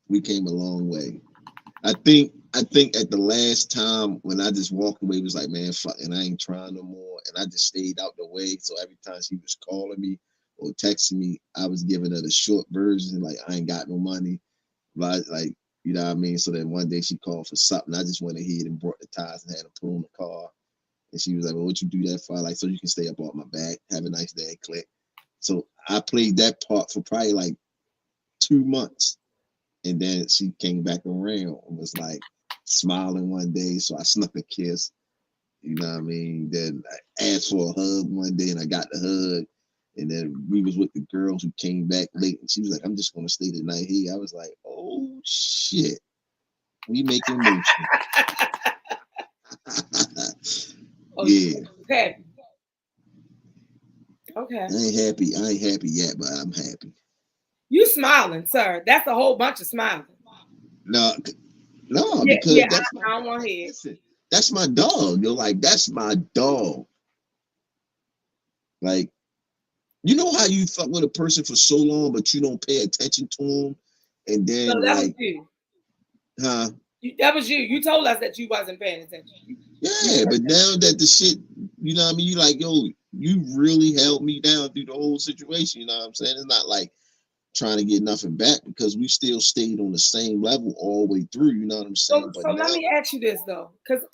We came a long way. I think at the last time when I just walked away, it was like, man, fuck, and I ain't trying no more. And I just stayed out the way. So every time she was calling me or texting me, I was giving her the short version, like, I ain't got no money. Like, you know what I mean? So then one day she called for something. I just went ahead and brought the tires and had her put on the car. And she was like, well, what you do that for? Like, so you can stay up off my back. Have a nice day, click. So I played that part for probably like 2 months. And then she came back around and was like smiling one day. So I snuck a kiss. You know what I mean? Then I asked for a hug one day and I got the hug. And then we was with the girls who came back late and she was like, I'm just going to stay the night here. I was like, oh, shit. We making moves. Oh, yeah. Okay. Okay. I ain't happy yet, but I'm happy. You smiling, sir. That's a whole bunch of smiling. No, Yeah, because yeah, that's I don't want to hear. listen, that's my dog. You're like, that's my dog. Like, you know how you fuck with a person for so long, but you don't pay attention to them, and then So that like, was you. huh? That was you. You told us that you wasn't paying attention. Yeah, but now that the shit, you know what I mean? You like, yo, you really held me down through the whole situation. You know what I'm saying? It's not like trying to get nothing back because we still stayed on the same level all the way through. You know what I'm saying? So let me ask you this though, because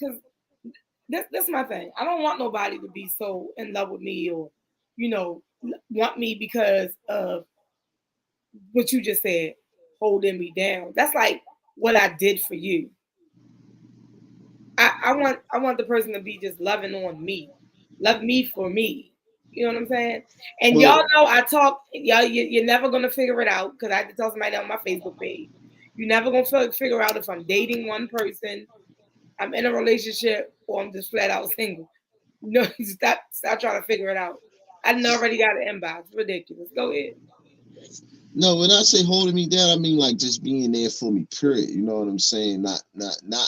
this is my thing. I don't want nobody to be so in love with me or, you know, want me because of what you just said, holding me down. That's like what I did for you. I want the person to be just loving on me, love me for me. You know what I'm saying? And y'all know I talk. Y'all, you're never gonna figure it out because I had to tell somebody on my Facebook page. You're never gonna figure out if I'm dating one person, I'm in a relationship, or I'm just flat out single. No, stop trying to figure it out. I already got an inbox. Ridiculous. Go ahead. No, when I say holding me down, I mean like just being there for me, period. You know what I'm saying? Not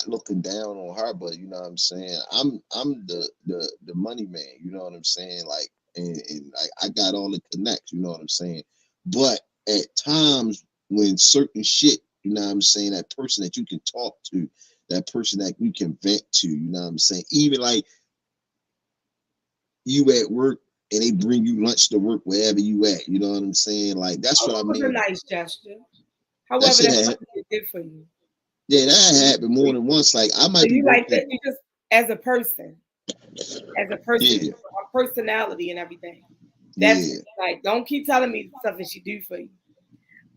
looking down on her, but you know what I'm saying? I'm the money man, you know what I'm saying? Like and like I got all the connects, you know what I'm saying? But at times when certain shit, you know what I'm saying, that person that you can talk to, that person that you can vent to, you know what I'm saying? Even like you at work and they bring you lunch to work wherever you at. You know what I'm saying? Like that's what I mean. It was a nice gesture. However, that's what it did for you. Yeah, that happened more than once. Like I might so be you working. Like that. You just as a person, yeah. a personality and everything. That's like, don't keep telling me stuff that she do for you.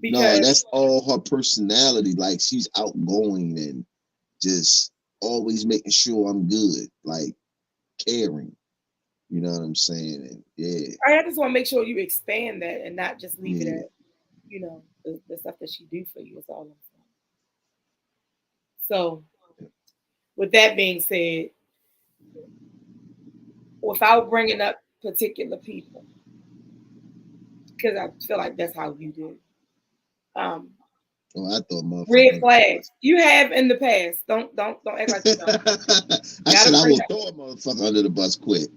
Because no, that's all her personality. Like she's outgoing and just always making sure I'm good, like caring. You know what I'm saying? And yeah. I just want to make sure you expand that and not just leave it at, you know, the stuff that she do for you. Is all I'm saying. So, with that being said, without bringing up particular people, because I feel like that's how you did. I thought red flags you have in the past. Don't act like you don't. I said I will throw a motherfucker under the bus quick.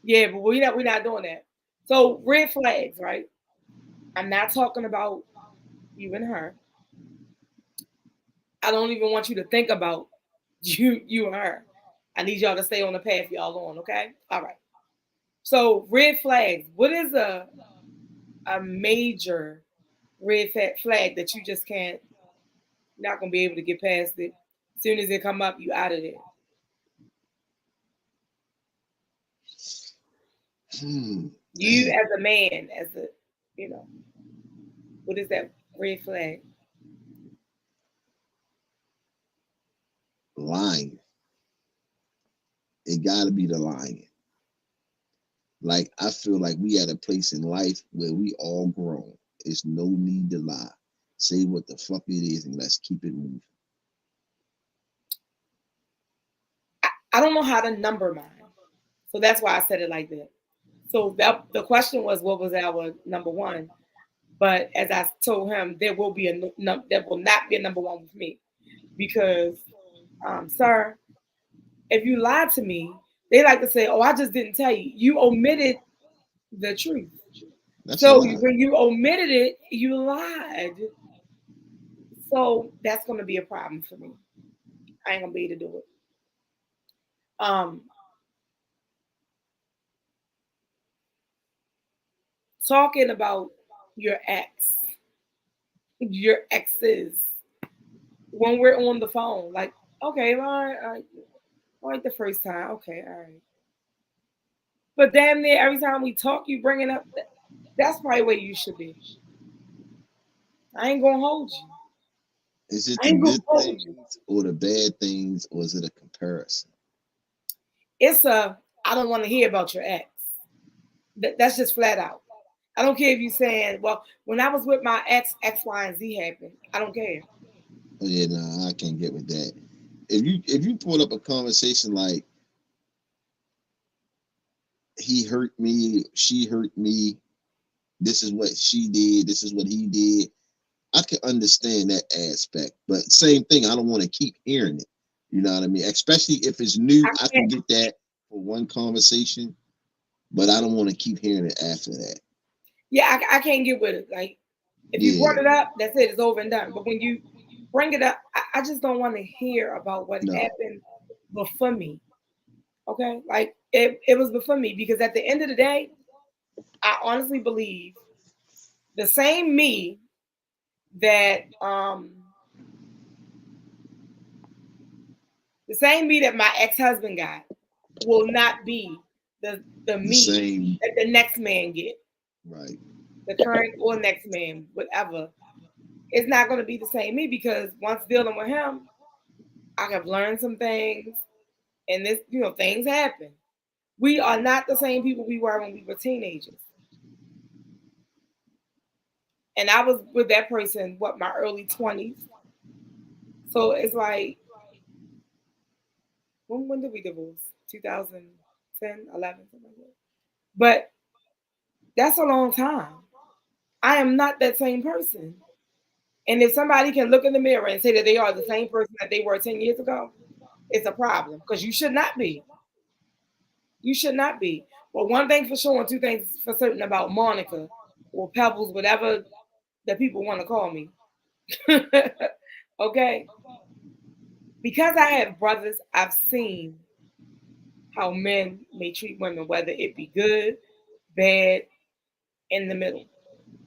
Yeah, but we're not doing that. So red flags, right? I'm not talking about you and her. I don't even want you to think about you and her. I need y'all to stay on the path y'all on, okay? All right. So red flags. What is a major red flag that you just can't, not gonna be able to get past it? As soon as it come up, you out of there. You as a man, as a, you know, what is that red flag? Lying. It gotta be the lying. Like I feel like we at a place in life where we all grown. There's no need to lie. Say what the fuck it is and let's keep it moving. I don't know how to number mine. So that's why I said it like that. So the question was, what was our number one? But as I told him, there will not be a number one with me. Because, sir, if you lied to me, they like to say, oh, I just didn't tell you. You omitted the truth. So when you omitted it, you lied. So that's going to be a problem for me. I ain't going to be able to do it. Talking about your your exes, when we're on the phone, like, okay, all right, the first time, okay, all right. But damn near every time we talk, you bring it up. That's probably where you should be. I ain't gonna hold you. Is it I the ain't gonna good hold things you. or the bad things, or is it a comparison? It's a, I don't want to hear about your ex. That's just flat out. I don't care if you saying, well, when I was with my ex, X, Y, and Z happened. I don't care. Oh yeah, no, I can't get with that. If you pull up a conversation like he hurt me, she hurt me, this is what she did, this is what he did, I can understand that aspect. But same thing, I don't want to keep hearing it. You know what I mean? Especially if it's new, I can get that for one conversation, but I don't want to keep hearing it after that. Yeah, I can't get with it. Like, if you brought it up, that's it. It's over and done. But when you bring it up, I just don't want to hear about what happened before me. Okay? Like, it was before me. Because at the end of the day, I honestly believe the same me that my ex-husband got will not be the me same that the next man get. Right. The current or next man, whatever. It's not going to be the same me, because once dealing with him, I have learned some things, and this, things happen. We are not the same people we were when we were teenagers. And I was with that person, my early 20s. So it's like, when did we divorce? 2010, 11, something like that. But that's a long time. I am not that same person. And if somebody can look in the mirror and say that they are the same person that they were 10 years ago, it's a problem, because you should not be. You should not be. Well, one thing for sure and two things for certain about Monica or Pebbles, whatever that people want to call me. Okay? Because I have brothers, I've seen how men may treat women, whether it be good, bad, in the middle,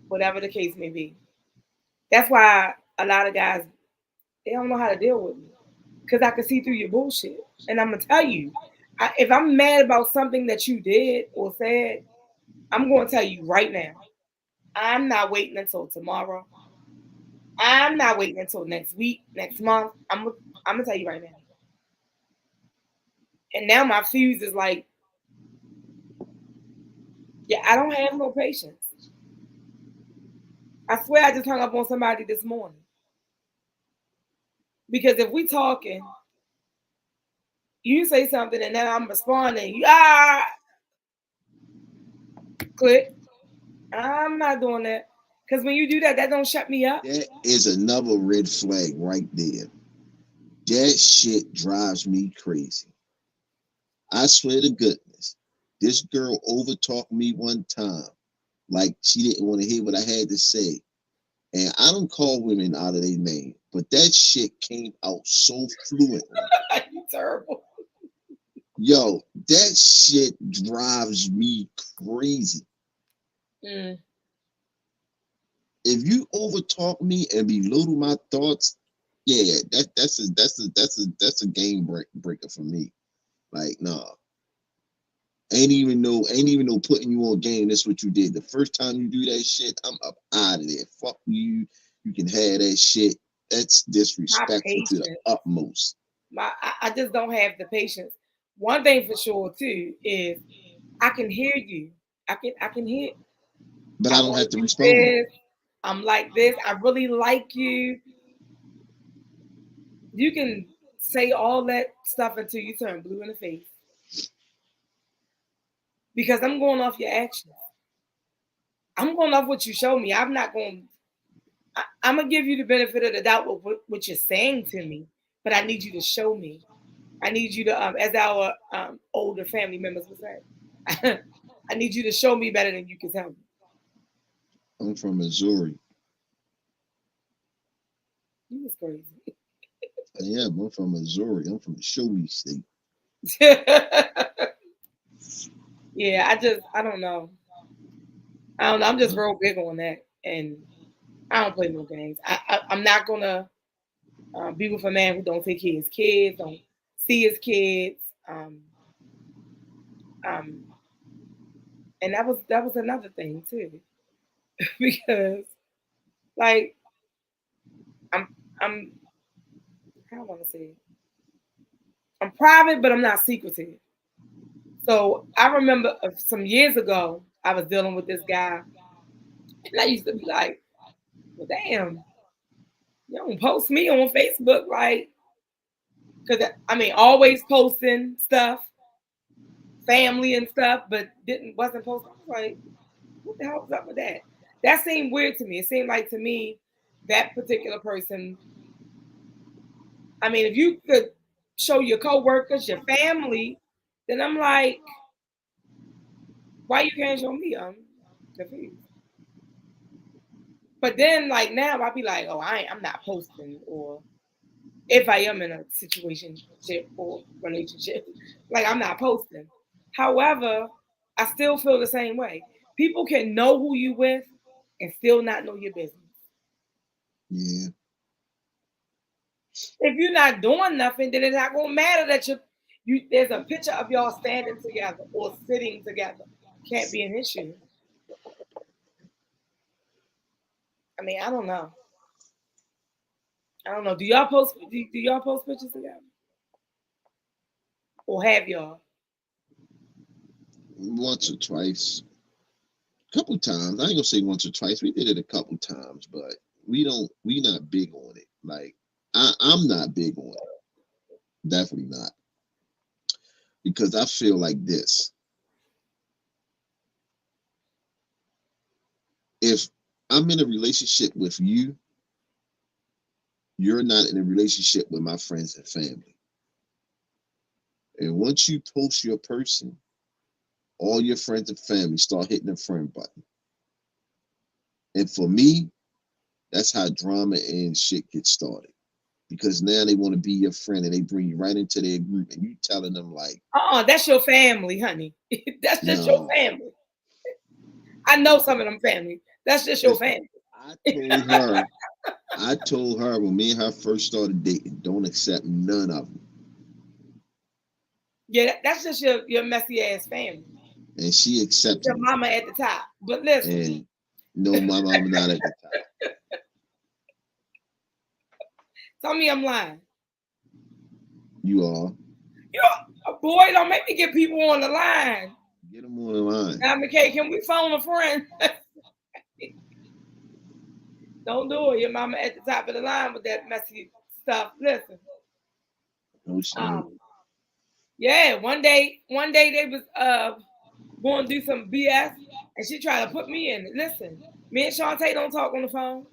whatever the case may be. That's why a lot of guys, they don't know how to deal with me, because I can see through your bullshit. And I'm going to tell you, if I'm mad about something that you did or said, I'm going to tell you right now. I'm not waiting until tomorrow. I'm not waiting until next week, next month. I'm going to tell you right now. And now my fuse is like, yeah, I don't have no patience. I swear I just hung up on somebody this morning. Because if we talking, you say something and then I'm responding, click. I'm not doing that. Because when you do that, that don't shut me up. That is another red flag right there. That shit drives me crazy. I swear to goodness, this girl overtalked me one time. Like she didn't want to hear what I had to say. And I don't call women out of their name, but that shit came out so fluently. You terrible. Yo, that shit drives me crazy. Mm. If you overtalk me and belittle my thoughts, yeah, that's a game breaker for me. Like, nah. Ain't even know putting you on game. That's what you did. The first time you do that shit, I'm up out of there. Fuck you. You can have that shit. That's disrespectful to the utmost. I just don't have the patience. One thing for sure too is I can hear you. I can hear. But I don't have to respond. This. I'm like this. I really like you. You can say all that stuff until you turn blue in the face. Because I'm going off your actions. I'm going off what you show me. I'm not going. I'm gonna give you the benefit of the doubt with what you're saying to me, but I need you to show me. I need you to, as our older family members would say, I need you to show me better than you can tell me. I'm from Missouri. You was crazy. Yeah, I'm from Missouri. I'm from the show me state. Yeah, I don't know. I'm just real big on that, and I don't play no games. I'm not gonna be with a man who don't take care of his kids, don't see his kids. And that was another thing too, because like I'm how do I want to say it? I'm private, but I'm not secretive. So I remember some years ago, I was dealing with this guy, and I used to be like, well, damn, you don't post me on Facebook, like, because I mean, always posting stuff, family and stuff, but wasn't posting. I was like, what the hell was up with that? That seemed weird to me. It seemed like to me that particular person. I mean, if you could show your coworkers, your family, then I'm like, why you can't show me? I'm confused. But then, like now, I'll be like, oh, I'm not posting, or if I am in a situationship or relationship, like I'm not posting. However, I still feel the same way. People can know who you with and still not know your business. Yeah. If you're not doing nothing, then it's not gonna matter that there's a picture of y'all standing together or sitting together. Can't be an issue. I mean, I don't know. I don't know. Do y'all post pictures together? Or have y'all? Once or twice. Couple times. I ain't gonna say once or twice. We did it a couple times, but we not big on it. Like I'm not big on it. Definitely not. Because I feel like this. If I'm in a relationship with you, you're not in a relationship with my friends and family. And once you post your person, all your friends and family start hitting the friend button. And for me, that's how drama and shit gets started. Because now they want to be your friend and they bring you right into their group and you telling them like, that's your family, honey. That's just your family. I know some of them family. That's just your family. I told her when me and her first started dating, don't accept none of them. Yeah, that's just your messy ass family. And she accepted your mama at the top. But listen. And no, my mama not at the top. Tell me I'm lying. You are. Boy, don't make me get people on the line. Get them on the line. Now, McKay, can we phone a friend? Don't do it. Your mama at the top of the line with that messy stuff. Listen. Yeah, one day they was going to do some BS and she tried to put me in it. Listen, me and Shantae don't talk on the phone.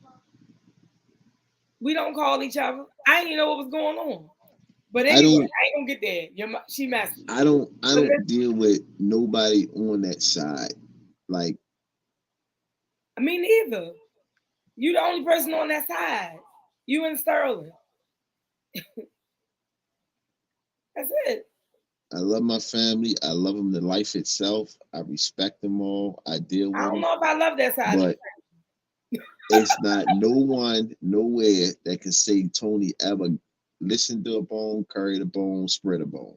We don't call each other. I didn't even know what was going on. But anyway, I ain't gonna get there. She messy. I don't deal with nobody on that side. Like, I mean, neither. You the only person on that side. You and Sterling. That's it. I love my family. I love them to life itself. I respect them all. I deal with them. I don't know if I love that side. But it's not no one, nowhere that can say Tony ever listen to a bone, carry the bone, spread a bone.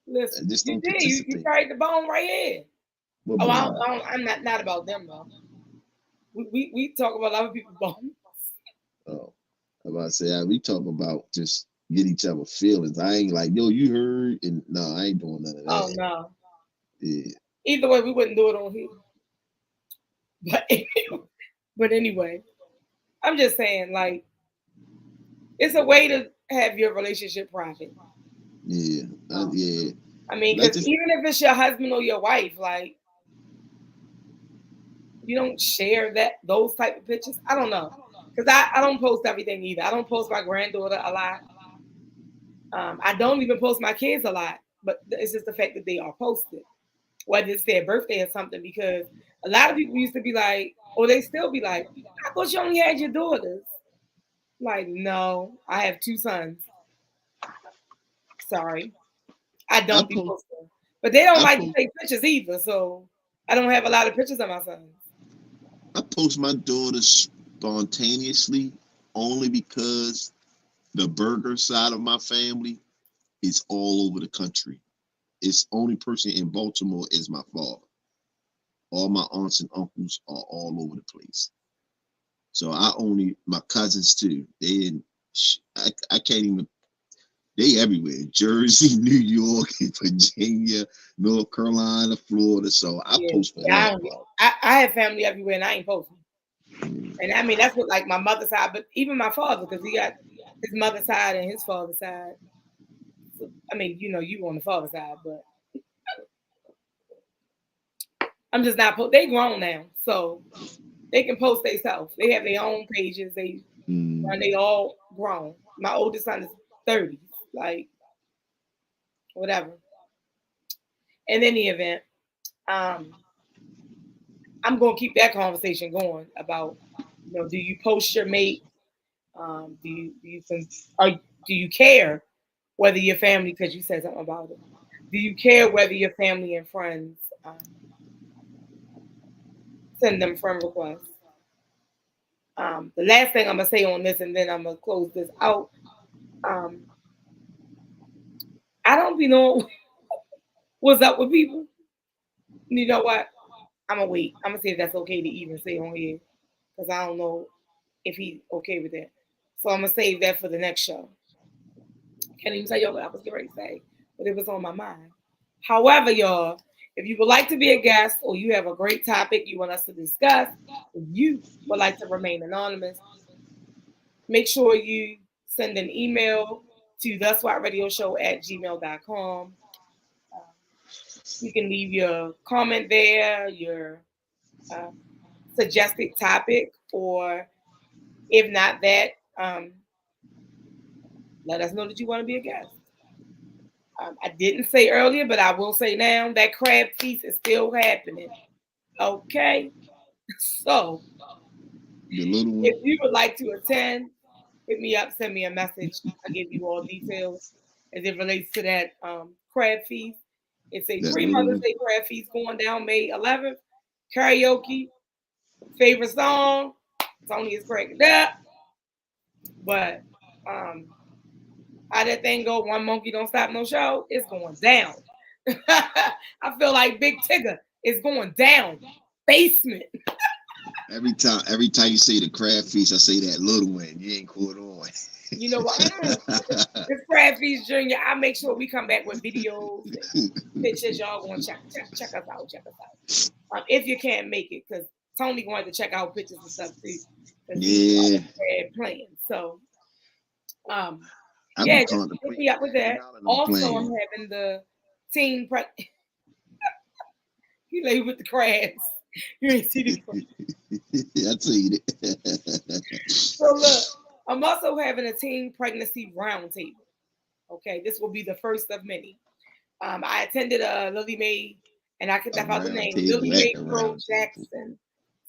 Listen, just don't you carried the bone right here. I'm not about them though. We talk about other people's bones. Oh, I'm about to say we talk about just get each other feelings. I ain't like, yo, you heard, and no, I ain't doing none of that. Oh no. Yeah. Either way, we wouldn't do it on here. But anyway, I'm just saying, like, it's a way to have your relationship private. Yeah, yeah. I mean, because even if it's your husband or your wife, like, you don't share those type of pictures. I don't know, because I don't post everything either. I don't post my granddaughter a lot. I don't even post my kids a lot, but it's just the fact that they are posted, whether it's their birthday or something. Because a lot of people used to be like, or they still be like, I thought you only had your daughters. Like, no, I have 2 sons. Sorry. I don't be posting. But they don't like to take pictures either, so I don't have a lot of pictures of my sons. I post my daughters spontaneously only because the burger side of my family is all over the country. It's only person in Baltimore is my father. All my aunts and uncles are all over the place. So my cousins too. I can't even. They everywhere: Jersey, New York, Virginia, North Carolina, Florida. So I post for everybody. I have family everywhere, and I ain't posting. And I mean, that's what like my mother's side, but even my father, because he got his mother's side and his father's side. So, I mean, you on the father's side, but I'm just not. They grown now, so they can post themselves. They have their own pages. And they all grown. My oldest son is 30, like whatever. In any event, I'm gonna keep that conversation going about, do you post your mate? Do you care whether your family, because you said something about it, do you care whether your family and friends send them friend requests? The last thing I'm gonna say on this, and then I'm gonna close this out. I don't be knowing what's up with people. You know what? I'm gonna wait. I'm gonna see if that's okay to even say on here, because I don't know if he's okay with that. So I'm gonna save that for the next show. Can't even tell y'all what I was getting ready to say, but it was on my mind. However, y'all, if you would like to be a guest or you have a great topic you want us to discuss, if you would like to remain anonymous, make sure you send an email to theswatradioshow@gmail.com. You can leave your comment there, your suggested topic, or if not that, let us know that you want to be a guest. I didn't say earlier, but I will say now, that crab feast is still happening. Okay? So, if you would like to attend, hit me up, send me a message. I'll give you all details as it relates to that crab feast. It's a Mother's Day crab feast going down May 11th. Karaoke, favorite song, Tony is cracking up. But how that thing go, One Monkey Don't Stop No Show, it's going down. I feel like Big Tigger is going down. Basement. Every time you say the crab feast, I say that little one. You ain't caught on. You know what? This Crab Feast Junior, I make sure we come back with videos, pictures. Y'all going to check us out. Check us out. If you can't make it, because Tony wanted to check out pictures and stuff too. Yeah. Playing. So, just hit me up with that. Also, I'm having the team. He lay with the crabs. You ain't see the crabs. I seen it. So look, I'm also having a teen pregnancy roundtable. Okay, this will be the first of many. I attended Lily Mae, and I can deaf out the name, Lily Mae Pearl Jackson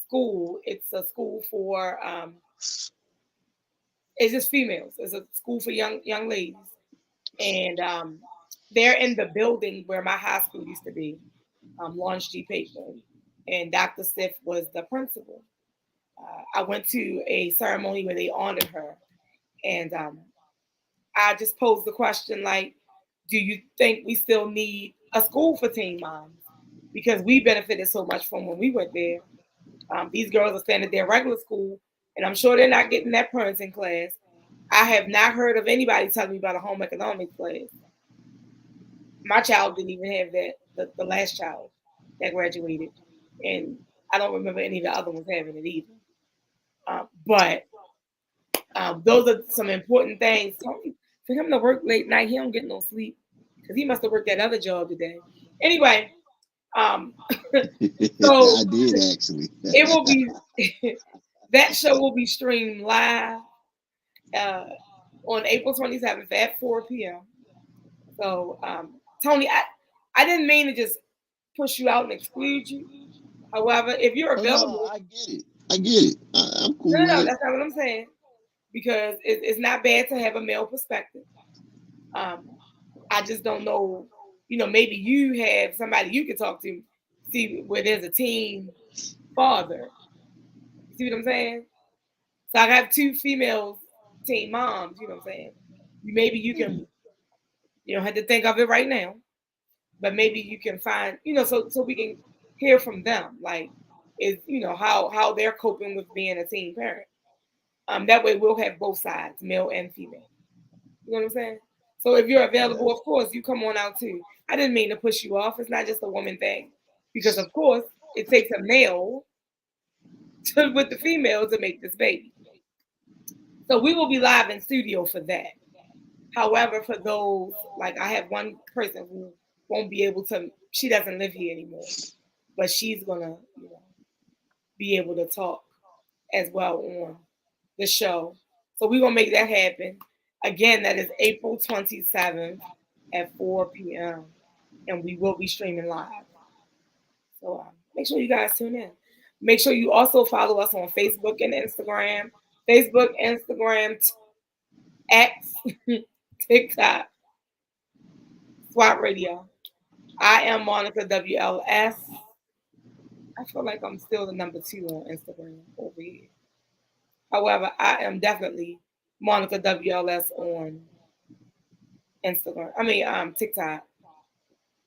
School. It's a school for it's just females. It's a school for young ladies, and they're in the building where my high school used to be, Lawrence G. Payton, and Dr. Stiff was the principal. I went to a ceremony where they honored her, and I just posed the question like, do you think we still need a school for teen moms? Because we benefited so much from when we went there. These girls are staying at their regular school, and I'm sure they're not getting that parenting class. I have not heard of anybody telling me about a home economics class. My child didn't even have that, the last child that graduated, and I don't remember any of the other ones having it either. But those are some important things. For him to work late night, he don't get no sleep because he must have worked that other job today. Anyway, so I did actually. It will be that show will be streamed live on April 27th at 4 p.m. So Tony, I didn't mean to just push you out and exclude you. However, if you're available, I get it. I'm cool. No, that's not what I'm saying. Because it's not bad to have a male perspective. I just don't know, maybe you have somebody you can talk to, see where there's a teen father. You see what I'm saying? So I have 2 female teen moms, you know what I'm saying? Maybe you can, you don't have to think of it right now, but maybe you can find, so we can hear from them, like, is, how they're coping with being a teen parent. That way we'll have both sides, male and female. You know what I'm saying? So if you're available, of course, you come on out too. I didn't mean to push you off. It's not just a woman thing. Because, of course, it takes a male with the female to make this baby. So we will be live in studio for that. However, for those, like I have one person who won't be able to, she doesn't live here anymore, but she's going to be able to talk as well on the show. So we're going to make that happen. Again, that is April 27th at 4 p.m. And we will be streaming live. So make sure you guys tune in. Make sure you also follow us on Facebook and Instagram. Facebook, Instagram, X, TikTok, SWAT Radio. I am Monica WLS. I feel like I'm still the number 2 on Instagram over here. However, I am definitely Monica WLS on Instagram. I mean, TikTok.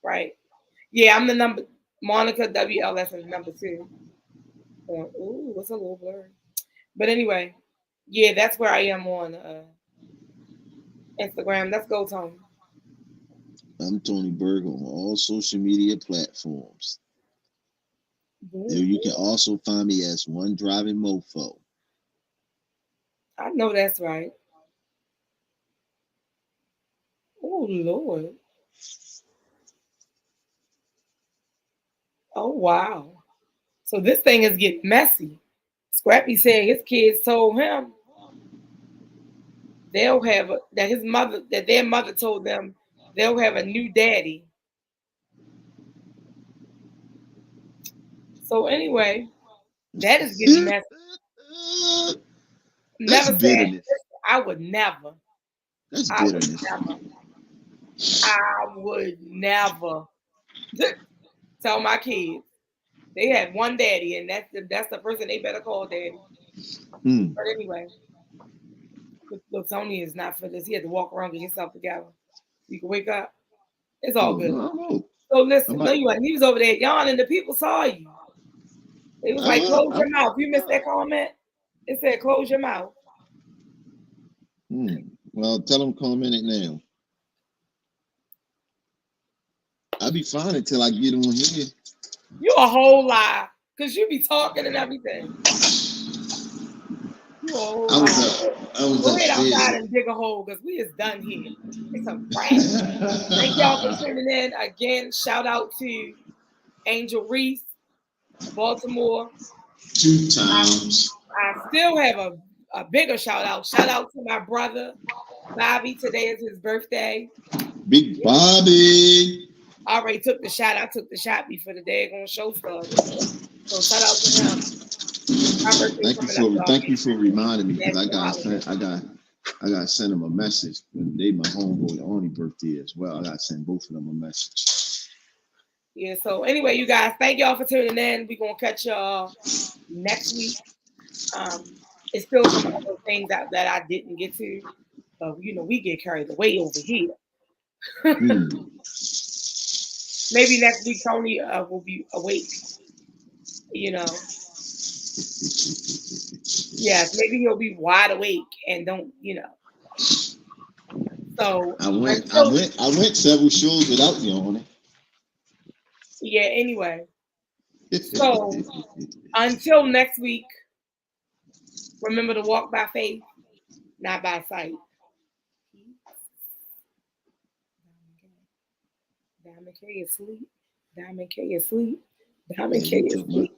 Right? Yeah, I'm the number. Monica WLS is number 2. Ooh, it's a little blurry. But anyway, yeah, that's where I am on Instagram. Let's go, Tony. I'm Tony Berg on all social media platforms. There you can also find me as One Driving Mofo. I know that's right. Oh, Lord. Oh, wow. So this thing is getting messy. Scrappy said his kids told him they'll have their mother told them they'll have a new daddy. So anyway, that is getting messy. Never said I would never. That's bitterness. I would never tell my kids they had one daddy, and that's the person they better call daddy. But anyway, look, Tony is not for this. He had to walk around, get yourself together. You can wake up. It's all good. No. So listen, no, you wasn't. He was over there yawning. The people saw you. It was like, close your mouth. You missed that comment? It said, close your mouth. Well, tell them comment it now. I'll be fine until I get on here. You a whole lie, because you be talking and everything. You a whole lie. Go ahead outside and dig a hole, because we is done here. It's a wrap. Thank y'all for tuning in. Again, shout out to Angel Reese, Baltimore. 2 times. I still have a bigger shout out. Shout out to my brother, Bobby. Today is his birthday. Big Bobby. I already took the shot. I took the shot before the daggone show started. So shout out to him. Thank you for reminding me, because I got send him a message. They my homeboy Arnie birthday as well. I got to send both of them a message. Yeah. So anyway, you guys, thank y'all for tuning in. We're gonna catch y'all next week. It's still some other things that I didn't get to, but we get carried away over here. Maybe next week Tony will be awake. Yes, maybe he'll be wide awake and don't. So I went several shows without you on it. Yeah. Anyway, so until next week, remember to walk by faith, not by sight. Diamond K is asleep. Diamond K is asleep. Diamond K is asleep.